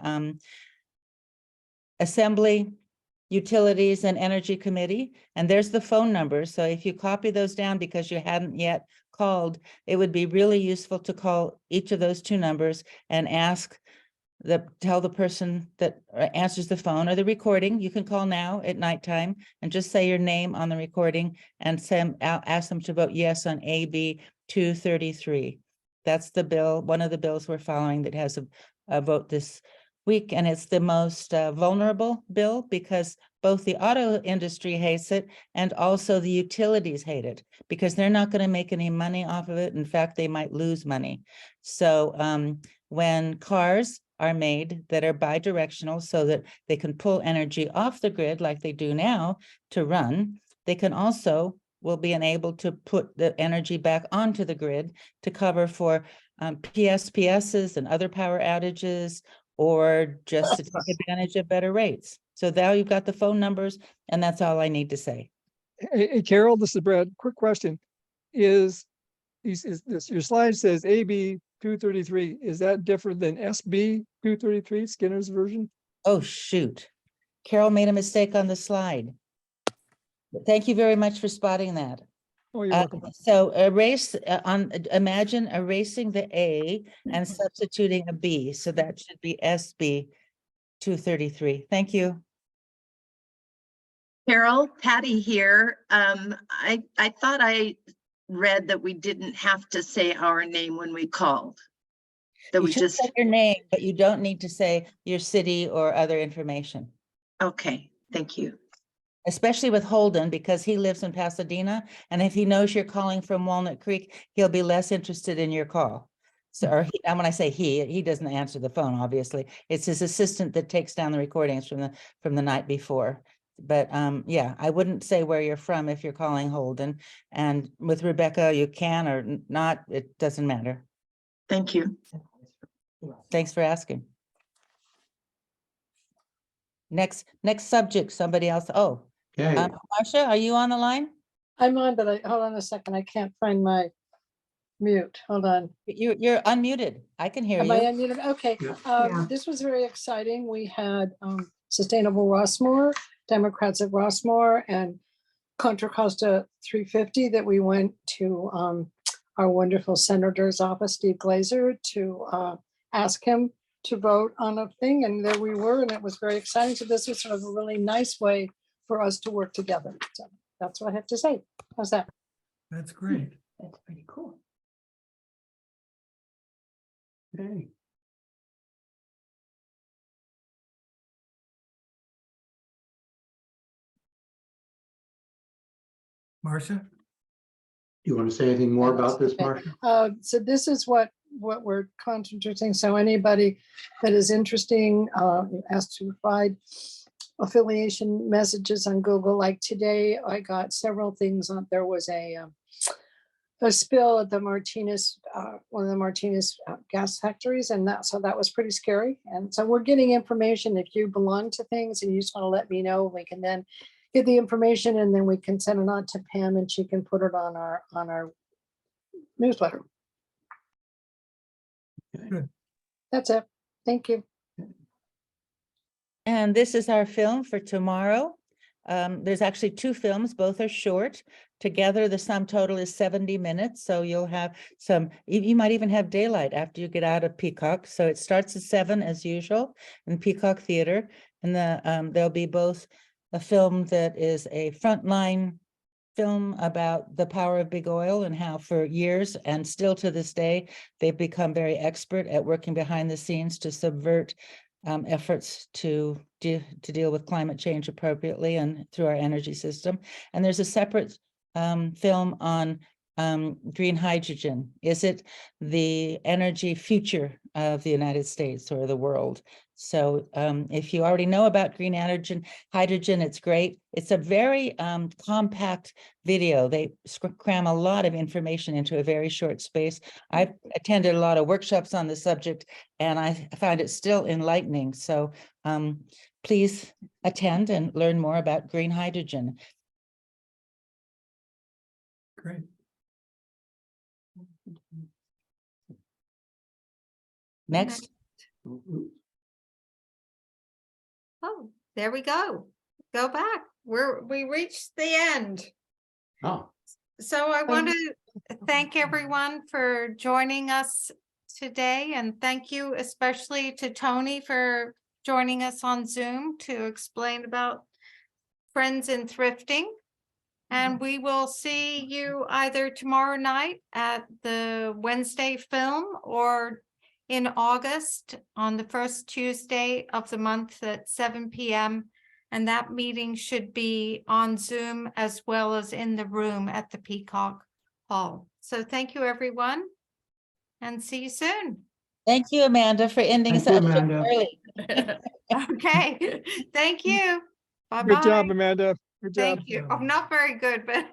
S7: Assembly, Utilities and Energy Committee. And there's the phone number. So if you copy those down because you hadn't yet called, it would be really useful to call each of those 2 numbers and tell the person that answers the phone or the recording. You can call now at nighttime and just say your name on the recording and ask them to vote yes on AB 233. That's the bill, one of the bills we're following that has a vote this week, and it's the most vulnerable bill because both the auto industry hates it and also the utilities hate it because they're not going to make any money off of it. In fact, they might lose money. So when cars are made that are bidirectional so that they can pull energy off the grid like they do now to run, they can also will be enabled to put the energy back onto the grid to cover for PSPSs and other power outages, or just to take advantage of better rates. So now you've got the phone numbers, and that's all I need to say.
S3: Hey, Carol, this is Brad. Quick question. Your slide says AB 233. Is that different than SB 233, Skinner's version?
S7: Oh, shoot. Carol made a mistake on the slide. Thank you very much for spotting that.
S3: Oh, you're welcome.
S7: So erase imagine erasing the A and substituting a B. So that should be SB 233. Thank you.
S13: Carol, Patty here. I thought I read that we didn't have to say our name when we called. That
S7: You
S13: we
S7: should
S13: just,
S7: say your name, but you don't need to say your city or other information,
S13: okay, thank you.
S7: especially with Holden, because he lives in Pasadena. And if he knows you're calling from Walnut Creek, he'll be less interested in your call. So, or and when I say he doesn't answer the phone, obviously. It's his assistant that takes down the recordings from the night before. But yeah, I wouldn't say where you're from if you're calling Holden. And with Rebecca, you can or not, it doesn't matter.
S13: Thank you.
S7: Thanks for asking. Next subject, somebody else. Oh,
S1: Okay,
S7: Marcia, are you on the line?
S8: I'm on, but hold on a second. I can't find my mute. Hold on.
S7: You're unmuted. I can hear
S8: Am I
S7: you.
S8: unmuted? Okay.
S9: Yeah.
S8: This was very exciting. We had Sustainable Rossmore, Democrats of Rossmore, and Contra Costa 350 that we went to our wonderful senator's office, Steve Glazer, to ask him to vote on a thing. And there we were, and it was very exciting. So this was sort of a really nice way for us to work together. So that's what I have to say. How's that?
S4: That's great.
S9: That's pretty cool.
S1: okay.
S4: Marcia?
S1: You want to say anything more about this,
S8: Okay.
S1: Marcia?
S8: So this is what we're concentrating. So anybody that is interesting, asked to provide affiliation messages on Google. Like today, I got several things on. There was a spill at the Martinez, one of the Martinez gas factories, and that was pretty scary. And so we're getting information. If you belong to things and you just want to let me know, we can then get the information, and then we can send it on to Pam, and she can put it on our newsletter.
S4: Good.
S8: That's it. Thank you.
S7: And this is our film for tomorrow. There's actually two films, both are short. Together, the sum total is 70 minutes. So you'll have you might even have daylight after you get out of Peacock. So it starts at 7 as usual in Peacock Theater. And there'll be both a film that is a frontline film about the power of big oil and how for years and still to this day, they've become very expert at working behind the scenes to subvert efforts to deal with climate change appropriately and through our energy system. And there's a separate film on green hydrogen. Is it the energy future of the United States or the world? So if you already know about green hydrogen, it's great. It's a very compact video. They cram a lot of information into a very short space. I've attended a lot of workshops on the subject, and I find it still enlightening. So please attend and learn more about green hydrogen.
S4: Great.
S7: Next.
S2: Oh, there we go. Go back. We reached the end.
S1: Oh,
S2: So I want to thank everyone for joining us today, and thank you especially to Tony for joining us on Zoom to explain about Friends in Thrifting. And we will see you either tomorrow night at the Wednesday film or in August on the first Tuesday of the month at 7 p.m. And that meeting should be on Zoom as well as in the room at the Peacock Hall. So thank you, everyone, and see you soon.
S7: Thank you, Amanda, for ending
S1: Thank you,
S7: such
S1: Amanda.
S7: early.
S2: Okay, thank you. Bye-bye.
S3: Good job, Amanda. Good job.
S2: Thank you. Oh, not very good, but